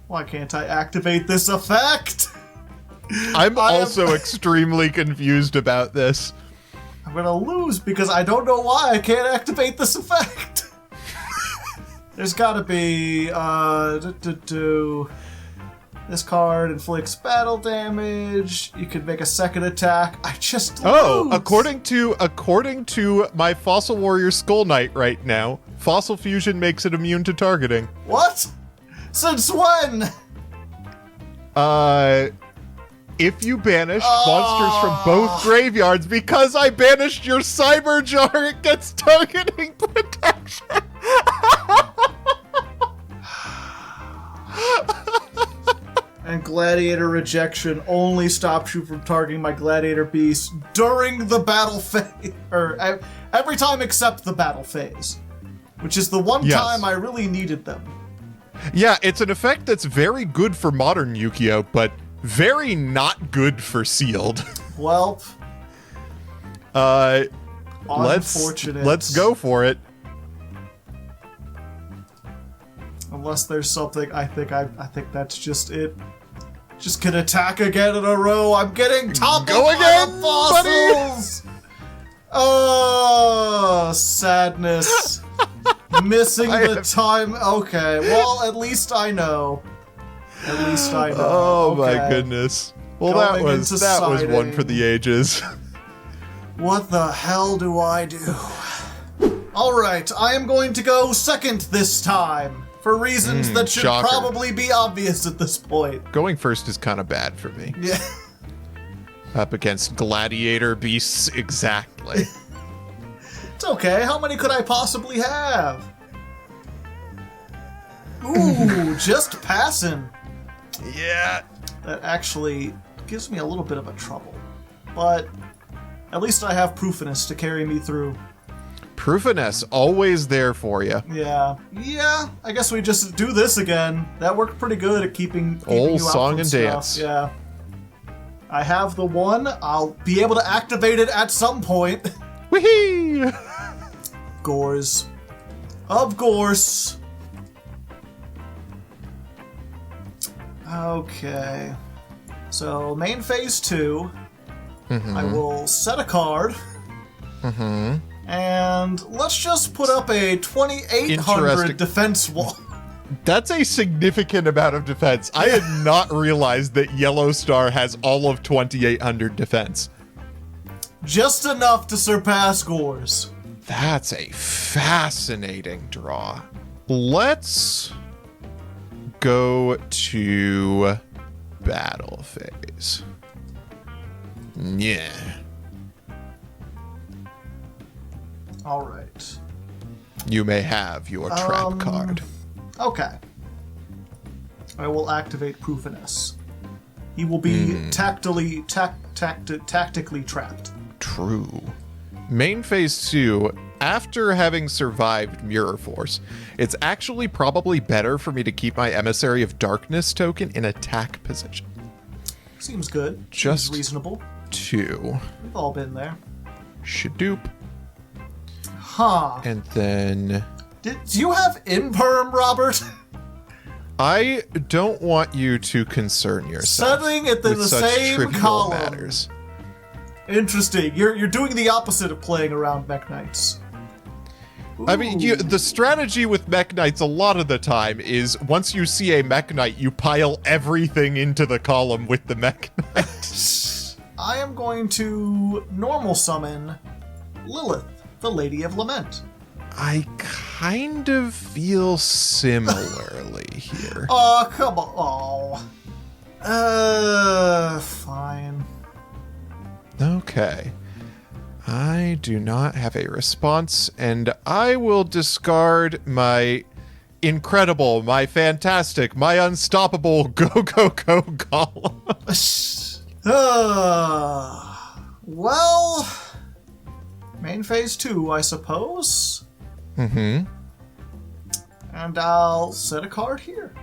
Speaker 1: Why can't I activate this effect?
Speaker 2: I'm also extremely confused about this.
Speaker 1: I'm gonna lose because I don't know why I can't activate this effect. There's gotta be, this card inflicts battle damage. You could make a second attack. I just lose.
Speaker 2: According to my Fossil Warrior Skull Knight right now, Fossil Fusion makes it immune to targeting.
Speaker 1: What? Since when?
Speaker 2: If you banish monsters from both graveyards, because I banished your Cyber Jar, it gets targeting protection.
Speaker 1: And Gladiator Rejection only stops you from targeting my Gladiator Beast during the battle phase, or every time except the battle phase, which is the one
Speaker 2: Yes.
Speaker 1: time I really needed them.
Speaker 2: Yeah, it's an effect that's very good for modern Yugioh, but Very not good for sealed.
Speaker 1: Well, unfortunate.
Speaker 2: Let's go for it.
Speaker 1: Unless there's something, I think that's just it. Just can attack again in a row. I'm getting toppled by the fossils. Oh, sadness. Missing the time. Okay, well, at least I know. At least I know.
Speaker 2: Oh
Speaker 1: okay.
Speaker 2: my goodness. Well,
Speaker 1: Going
Speaker 2: that was one for the ages.
Speaker 1: What the hell do I do? Alright, I am going to go second this time. For reasons that should
Speaker 2: shocker.
Speaker 1: probably be obvious at this point.
Speaker 2: Going first is kind of bad for me.
Speaker 1: Yeah.
Speaker 2: Up against gladiator beasts, exactly.
Speaker 1: It's okay, how many could I possibly have? Ooh, just passing.
Speaker 2: Yeah.
Speaker 1: That actually gives me a little bit of a trouble. But at least I have Proofiness to carry me through.
Speaker 2: Proofiness, always there for you.
Speaker 1: Yeah, I guess we just do this again. That worked pretty good at keeping
Speaker 2: Old
Speaker 1: you
Speaker 2: song
Speaker 1: up
Speaker 2: and
Speaker 1: stuff.
Speaker 2: dance.
Speaker 1: Yeah. I have the one. I'll be able to activate it at some point.
Speaker 2: Whee!
Speaker 1: Gores. Of course. Okay. So, main phase 2. I will set a card. And let's just put up a 2,800 defense wall.
Speaker 2: That's a significant amount of defense. I had not realized that Yellow Star has all of 2,800 defense.
Speaker 1: Just enough to surpass Gores.
Speaker 2: That's a fascinating draw. Let's go to battle phase. Yeah.
Speaker 1: All right.
Speaker 2: You may have your trap card.
Speaker 1: Okay. I will activate Proofiness. He will be tactically trapped.
Speaker 2: True. Main phase 2, after having survived Mirror Force, it's actually probably better for me to keep my Emissary of Darkness token in attack position.
Speaker 1: Seems good.
Speaker 2: Just
Speaker 1: Seems reasonable.
Speaker 2: 2.
Speaker 1: We've all been there.
Speaker 2: Shadoop.
Speaker 1: Huh.
Speaker 2: And then...
Speaker 1: Do you have Imperm, Robert?
Speaker 2: I don't want you to concern yourself
Speaker 1: Setting it in
Speaker 2: with
Speaker 1: the
Speaker 2: such
Speaker 1: same
Speaker 2: trivial
Speaker 1: column.
Speaker 2: matters.
Speaker 1: Interesting. You're doing the opposite of playing around Mech Knights.
Speaker 2: I mean, the strategy with Mech Knights a lot of the time is once you see a Mech Knight, you pile everything into the column with the Mech Knight.
Speaker 1: I am going to normal summon Lilith, the Lady of Lament.
Speaker 2: I kind of feel similarly here.
Speaker 1: Oh, come on. Fine.
Speaker 2: Okay. I do not have a response, and I will discard my incredible, my fantastic, my unstoppable go column.
Speaker 1: Well, main phase 2, I suppose.
Speaker 2: Mm-hmm.
Speaker 1: And I'll set a card here.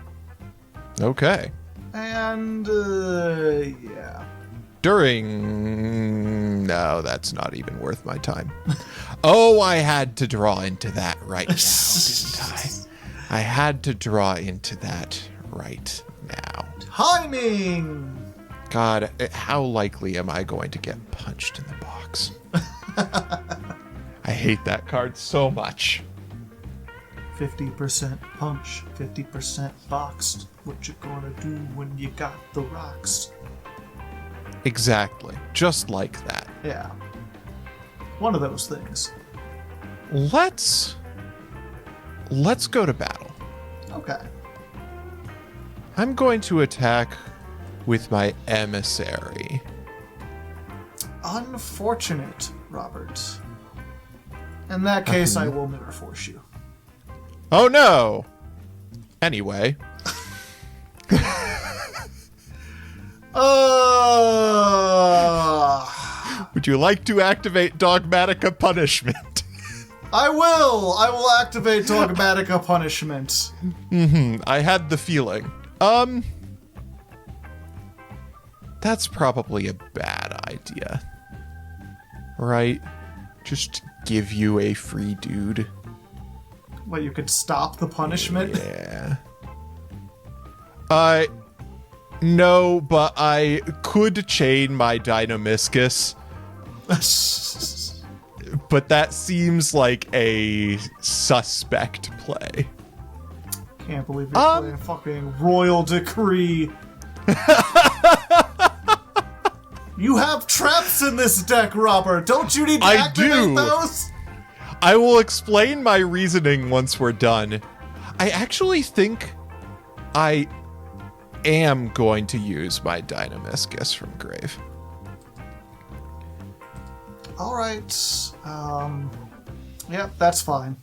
Speaker 2: Okay.
Speaker 1: And, yeah.
Speaker 2: No, that's not even worth my time. Oh, I had to draw into that right now, didn't I? I had to draw into that right now.
Speaker 1: Timing!
Speaker 2: God, how likely am I going to get punched in the box? I hate that card so much.
Speaker 1: 50% punch, 50% boxed. What you gonna do when you got the rocks?
Speaker 2: Exactly. Just like that.
Speaker 1: Yeah. One of those things.
Speaker 2: Let's go to battle.
Speaker 1: Okay.
Speaker 2: I'm going to attack with my emissary.
Speaker 1: Unfortunate, Robert. In that case, I will mirror force you.
Speaker 2: Oh no! Anyway. Would you like to activate Dogmatica Punishment?
Speaker 1: I will! I will activate Dogmatica Punishment.
Speaker 2: I had the feeling. that's probably a bad idea. Right? Just give you a free dude.
Speaker 3: Well, you could stop the punishment?
Speaker 2: Yeah. No, but I could chain my Deinamiscus. But that seems like a suspect play.
Speaker 3: Can't believe you're playing fucking Royal Decree. You have traps in this deck, Robert. Don't you need to activate those?
Speaker 2: I will explain my reasoning once we're done. I actually think I am going to use my Deinamiscus from Grave.
Speaker 3: All right. Yep, that's fine.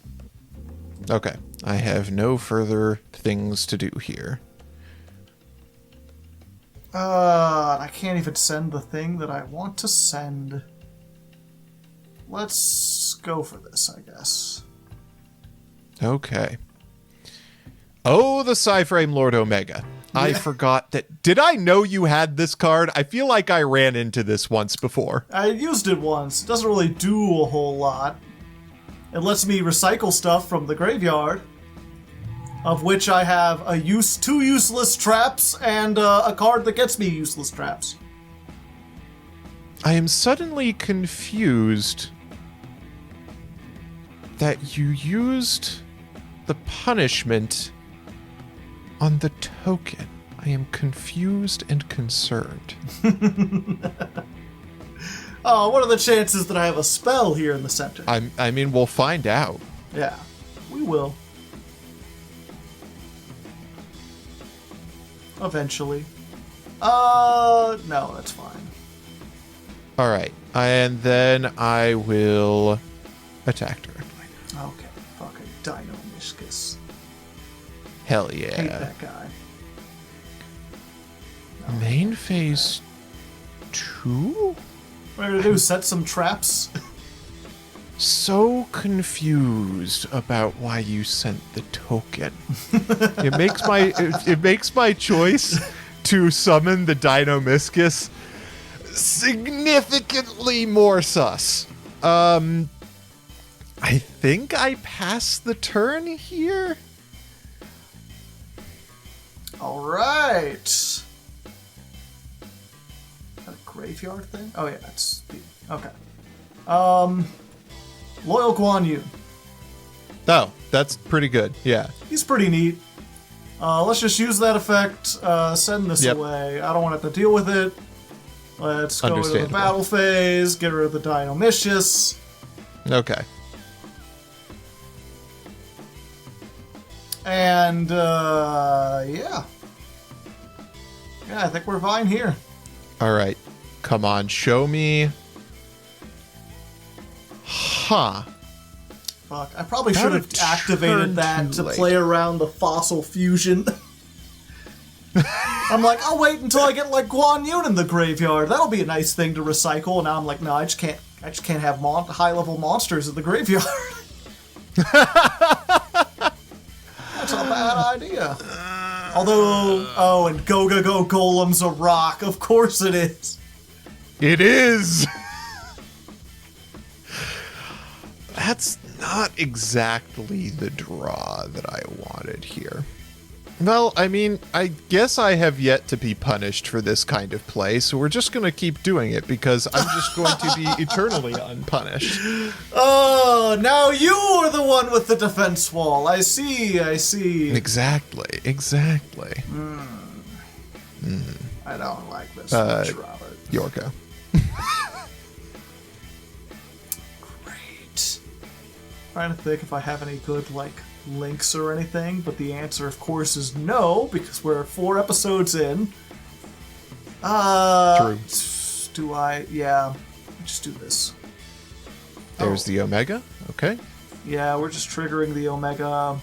Speaker 2: Okay. I have no further things to do here.
Speaker 3: I can't even send the thing that I want to send. Let's go for this, I guess.
Speaker 2: Okay. Oh, the Psyframe Lord Omega. Yeah. I forgot that. Did I know you had this card? I feel like I ran into this once before.
Speaker 3: I used it once. It doesn't really do a whole lot. It lets me recycle stuff from the graveyard, of which I have two useless traps and a card that gets me useless traps.
Speaker 2: I am suddenly confused that you used the punishment on the token. I am confused and concerned.
Speaker 3: Oh, what are the chances that I have a spell here in the center?
Speaker 2: I mean, we'll find out.
Speaker 3: Yeah, we will. Eventually. No, that's fine.
Speaker 2: All right, and then I will attack directly.
Speaker 3: Okay, fucking Deinamiscus.
Speaker 2: Hell yeah.
Speaker 3: Hate that guy.
Speaker 2: Main phase 2?
Speaker 3: What are we gonna do? Set some traps?
Speaker 2: So confused about why you sent the token. It makes my choice to summon the Deinamiscus significantly more sus. I think I passed the turn here.
Speaker 3: All right. Is that a graveyard thing? Oh yeah, that's okay. Loyal Guan Yu.
Speaker 2: Oh, that's pretty good. Yeah.
Speaker 3: He's pretty neat. Let's just use that effect. Send this away. I don't want to have to deal with it. Let's go to the battle phase. Get rid of the Deinamiscus.
Speaker 2: Okay.
Speaker 3: And yeah. Yeah, I think we're fine here.
Speaker 2: All right. Come on, show me. Huh.
Speaker 3: Fuck, I probably should have activated that to play around the fossil fusion. I'm like, I'll wait until I get like Guan Yu in the graveyard. That'll be a nice thing to recycle. And now I'm like, no, I just can't have high level monsters in the graveyard. That's a bad idea. Although, and Go Golem's a rock. Of course it is.
Speaker 2: It is. That's not exactly the draw that I wanted here. Well, I mean, I guess I have yet to be punished for this kind of play, so we're just going to keep doing it because I'm just going to be eternally unpunished.
Speaker 3: Oh, now you are the one with the defense wall. I see.
Speaker 2: Exactly.
Speaker 3: I don't like this much, Robert.
Speaker 2: Yorko.
Speaker 3: Great. Trying to think if I have any good, like, links or anything, but the answer, of course, is no, because we're 4 episodes in.
Speaker 2: True.
Speaker 3: Do I? Yeah. Just do this.
Speaker 2: There's the Omega. Okay.
Speaker 3: Yeah, we're just triggering the Omega.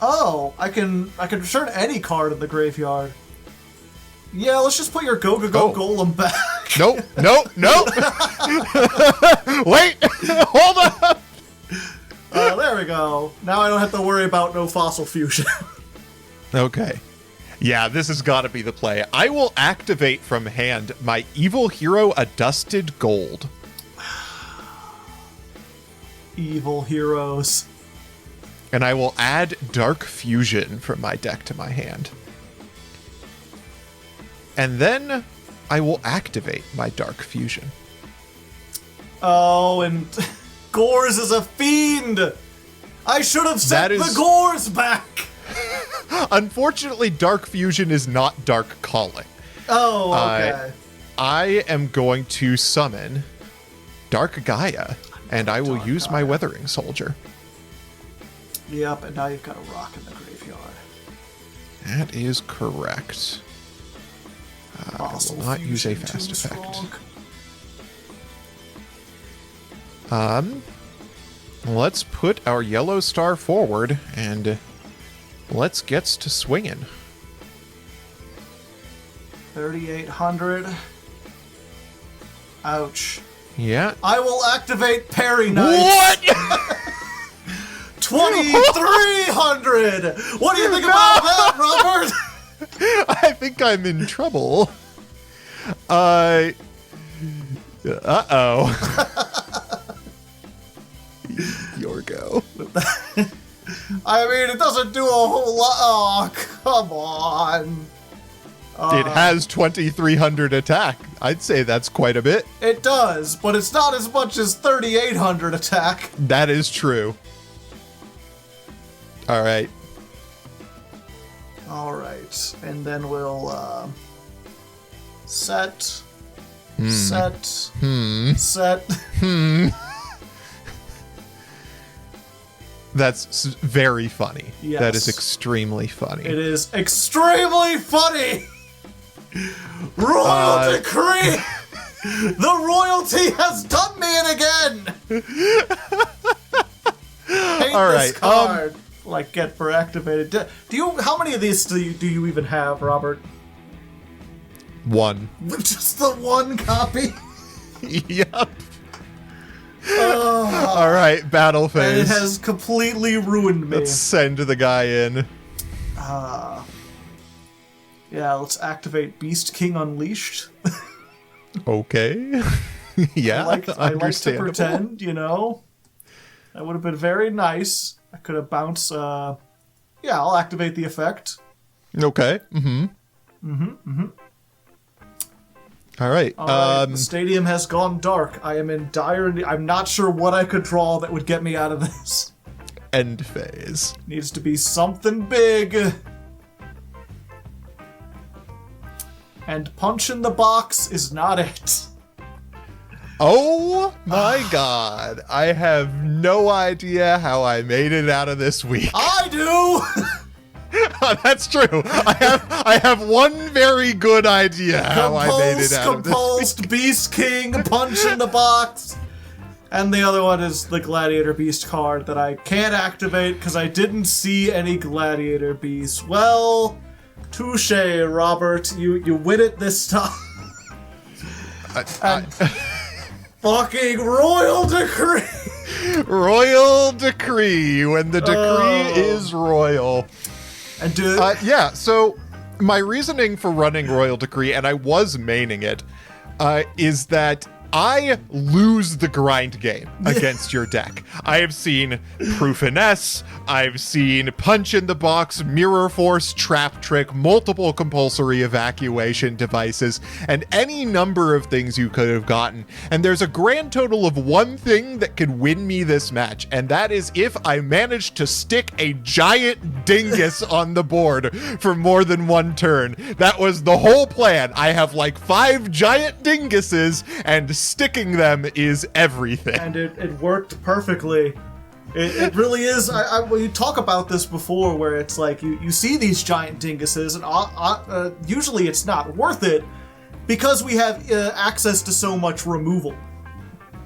Speaker 3: Oh, I can return any card in the graveyard. Yeah, let's just put your Go Golem back.
Speaker 2: Nope. Wait, hold up.
Speaker 3: There we go. Now I don't have to worry about no fossil fusion.
Speaker 2: Okay. Yeah, this has got to be the play. I will activate from hand my evil hero, Adusted Gold.
Speaker 3: Evil heroes.
Speaker 2: And I will add Dark Fusion from my deck to my hand. And then I will activate my Dark Fusion.
Speaker 3: Oh, and Gores is a fiend! I should have sent the Gores back!
Speaker 2: Unfortunately, Dark Fusion is not Dark Calling.
Speaker 3: Oh, okay.
Speaker 2: I am going to summon Dark Gaia, and I will use my Weathering Soldier.
Speaker 3: Yep, and now you've got a rock in the graveyard.
Speaker 2: That is correct. I will not use a fast effect. Let's put our yellow star forward, and let's get to swinging.
Speaker 3: 3,800. Ouch.
Speaker 2: Yeah.
Speaker 3: I will activate Parry Knight.
Speaker 2: What?
Speaker 3: 2,300! What do you think about that, Robert?
Speaker 2: I think I'm in trouble. Uh-oh. Your go.
Speaker 3: I mean, it doesn't do a whole lot. Oh, come on.
Speaker 2: It has 2,300 attack. I'd say that's quite a bit.
Speaker 3: It does, but it's not as much as 3,800 attack.
Speaker 2: That is true. All right.
Speaker 3: All right, and then we'll set.
Speaker 2: That's very funny.
Speaker 3: Yes.
Speaker 2: That is extremely funny.
Speaker 3: It is extremely funny. Royal decree. The royalty has done me in again. Hate
Speaker 2: All
Speaker 3: this
Speaker 2: right.
Speaker 3: card. Like get for activated. Do you? How many of these do you even have, Robert?
Speaker 2: One.
Speaker 3: Just the one copy.
Speaker 2: Yep. All right, battle phase.
Speaker 3: And it has completely ruined me.
Speaker 2: Let's send the guy in.
Speaker 3: Yeah, let's activate Beast King Unleashed.
Speaker 2: Okay. Yeah,
Speaker 3: I like to
Speaker 2: understandable.
Speaker 3: pretend, you know. That would have been very nice. I could have bounced. Yeah, I'll activate the effect.
Speaker 2: Okay. All right.
Speaker 3: The stadium has gone dark. I am in dire need. I'm not sure what I could draw that would get me out of this.
Speaker 2: End phase.
Speaker 3: Needs to be something big. And punch in the box is not it.
Speaker 2: Oh my god. I have no idea how I made it out of this week.
Speaker 3: I do!
Speaker 2: That's true. I have one very good idea how I made it out of this
Speaker 3: Compulsed Beast King, punch in the box. And the other one is the Gladiator Beast card that I can't activate because I didn't see any Gladiator Beasts. Well, touche, Robert. You win it this time. Fucking Royal Decree!
Speaker 2: Royal Decree, when the decree is royal.
Speaker 3: And
Speaker 2: yeah, so my reasoning for running Royal Decree, and I was maining it, is that I lose the grind game against your deck. I have seen Proof and S, I've seen Punch in the Box, Mirror Force, Trap Trick, multiple compulsory evacuation devices, and any number of things you could have gotten. And there's a grand total of one thing that could win me this match, and that is if I manage to stick a giant dingus on the board for more than one turn. That was the whole plan. I have like 5 giant dinguses, and sticking them is everything.
Speaker 3: And it worked perfectly. It really is. We talk about this before, where it's like you see these giant dinguses, and usually it's not worth it because we have access to so much removal.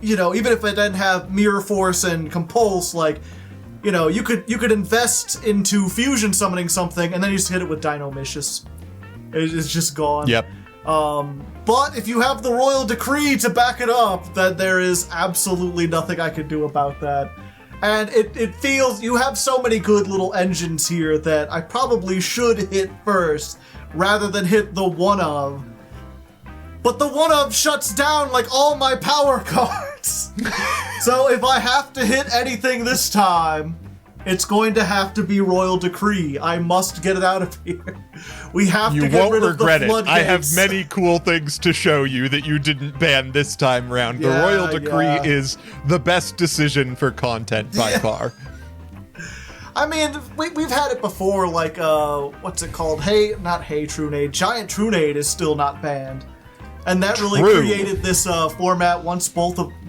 Speaker 3: You know, even if it didn't have Mirror Force and Compulse, like, you know, you could invest into fusion summoning something, and then you just hit it with Dinomicious. It's just gone.
Speaker 2: Yep.
Speaker 3: But if you have the Royal Decree to back it up, then there is absolutely nothing I can do about that. And it feels, you have so many good little engines here that I probably should hit first rather than hit the one of. But the one of shuts down like all my power cards. So if I have to hit anything this time, it's going to have to be Royal Decree. I must get it out of here. We have to get rid of the floodgates. You won't regret it.
Speaker 2: I have many cool things to show you that you didn't ban this time round. The Royal Decree is the best decision for content by far.
Speaker 3: I mean, we've had it before, like, what's it called? Not Trunade. Giant Trunade is still not banned. And that really created this format once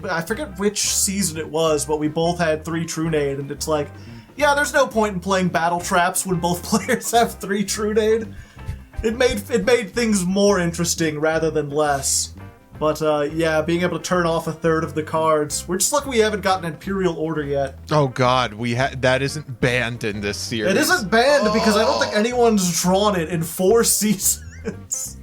Speaker 3: I forget which season it was, but we both had 3 Trunade, and it's like, yeah, there's no point in playing Battle Traps when both players have 3 Trunade. It made things more interesting rather than less. But yeah, being able to turn off a third of the cards. We're just lucky we haven't gotten Imperial Order yet.
Speaker 2: Oh god, that isn't banned in this series.
Speaker 3: It isn't banned because I don't think anyone's drawn it in 4 seasons.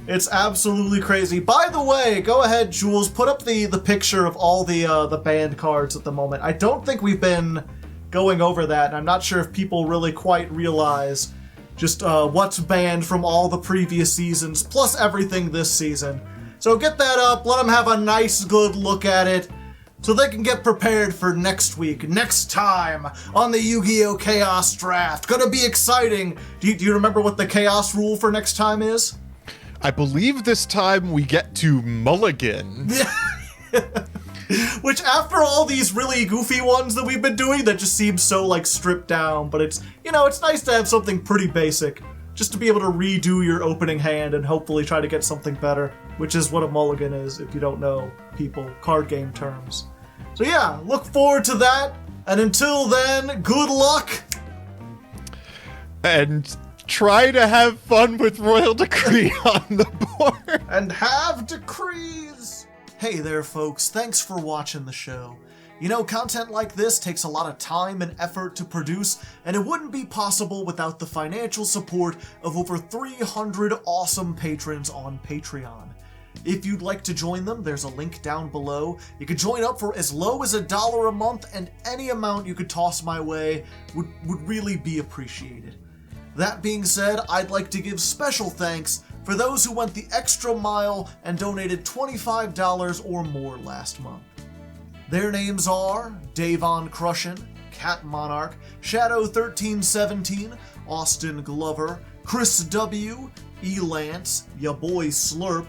Speaker 3: It's absolutely crazy. By the way, go ahead, Jules, put up the picture of all the banned cards at the moment. I don't think we've been going over that, and I'm not sure if people really quite realize just what's banned from all the previous seasons, plus everything this season. So get that up, let them have a nice good look at it, so they can get prepared for next week, next time on the Yu-Gi-Oh! Chaos Draft. Gonna be exciting. Do you remember what the Chaos rule for next time is?
Speaker 2: I believe this time we get to mulligan.
Speaker 3: Which, after all these really goofy ones that we've been doing, that just seems so, like, stripped down. But it's, it's nice to have something pretty basic. Just to be able to redo your opening hand and hopefully try to get something better. Which is what a mulligan is, if you don't know, people. Card game terms. So yeah, look forward to that. And until then, good luck!
Speaker 2: And try to have fun with Royal Decree on the board.
Speaker 3: And have decrees! Hey there, folks. Thanks for watching the show. Content like this takes a lot of time and effort to produce, and it wouldn't be possible without the financial support of over 300 awesome patrons on Patreon. If you'd like to join them, there's a link down below. You could join up for as low as $1 a month, and any amount you could toss my way would really be appreciated. That being said, I'd like to give special thanks for those who went the extra mile and donated $25 or more last month. Their names are Davon Crushin, Cat Monarch, Shadow 1317, Austin Glover, Chris W, E Lance, Ya Boy Slurp,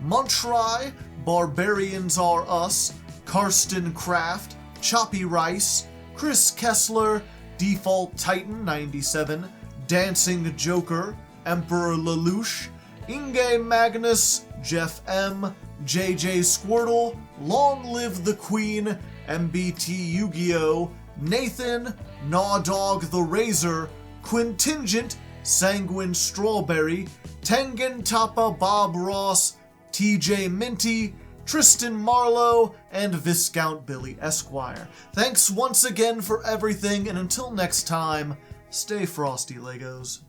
Speaker 3: Muntry, Barbarians Are Us, Karsten Kraft, Choppy Rice, Chris Kessler, Default Titan 97, Dancing Joker, Emperor Lelouch, Inge Magnus, Jeff M, JJ Squirtle, Long Live the Queen, MBT Yu-Gi-Oh, Nathan, Gnawdog the Razor, Quintingent, Sanguine Strawberry, Tengen Tappa Bob Ross, TJ Minty, Tristan Marlowe, and Viscount Billy Esquire. Thanks once again for everything, and until next time, stay frosty, Legos.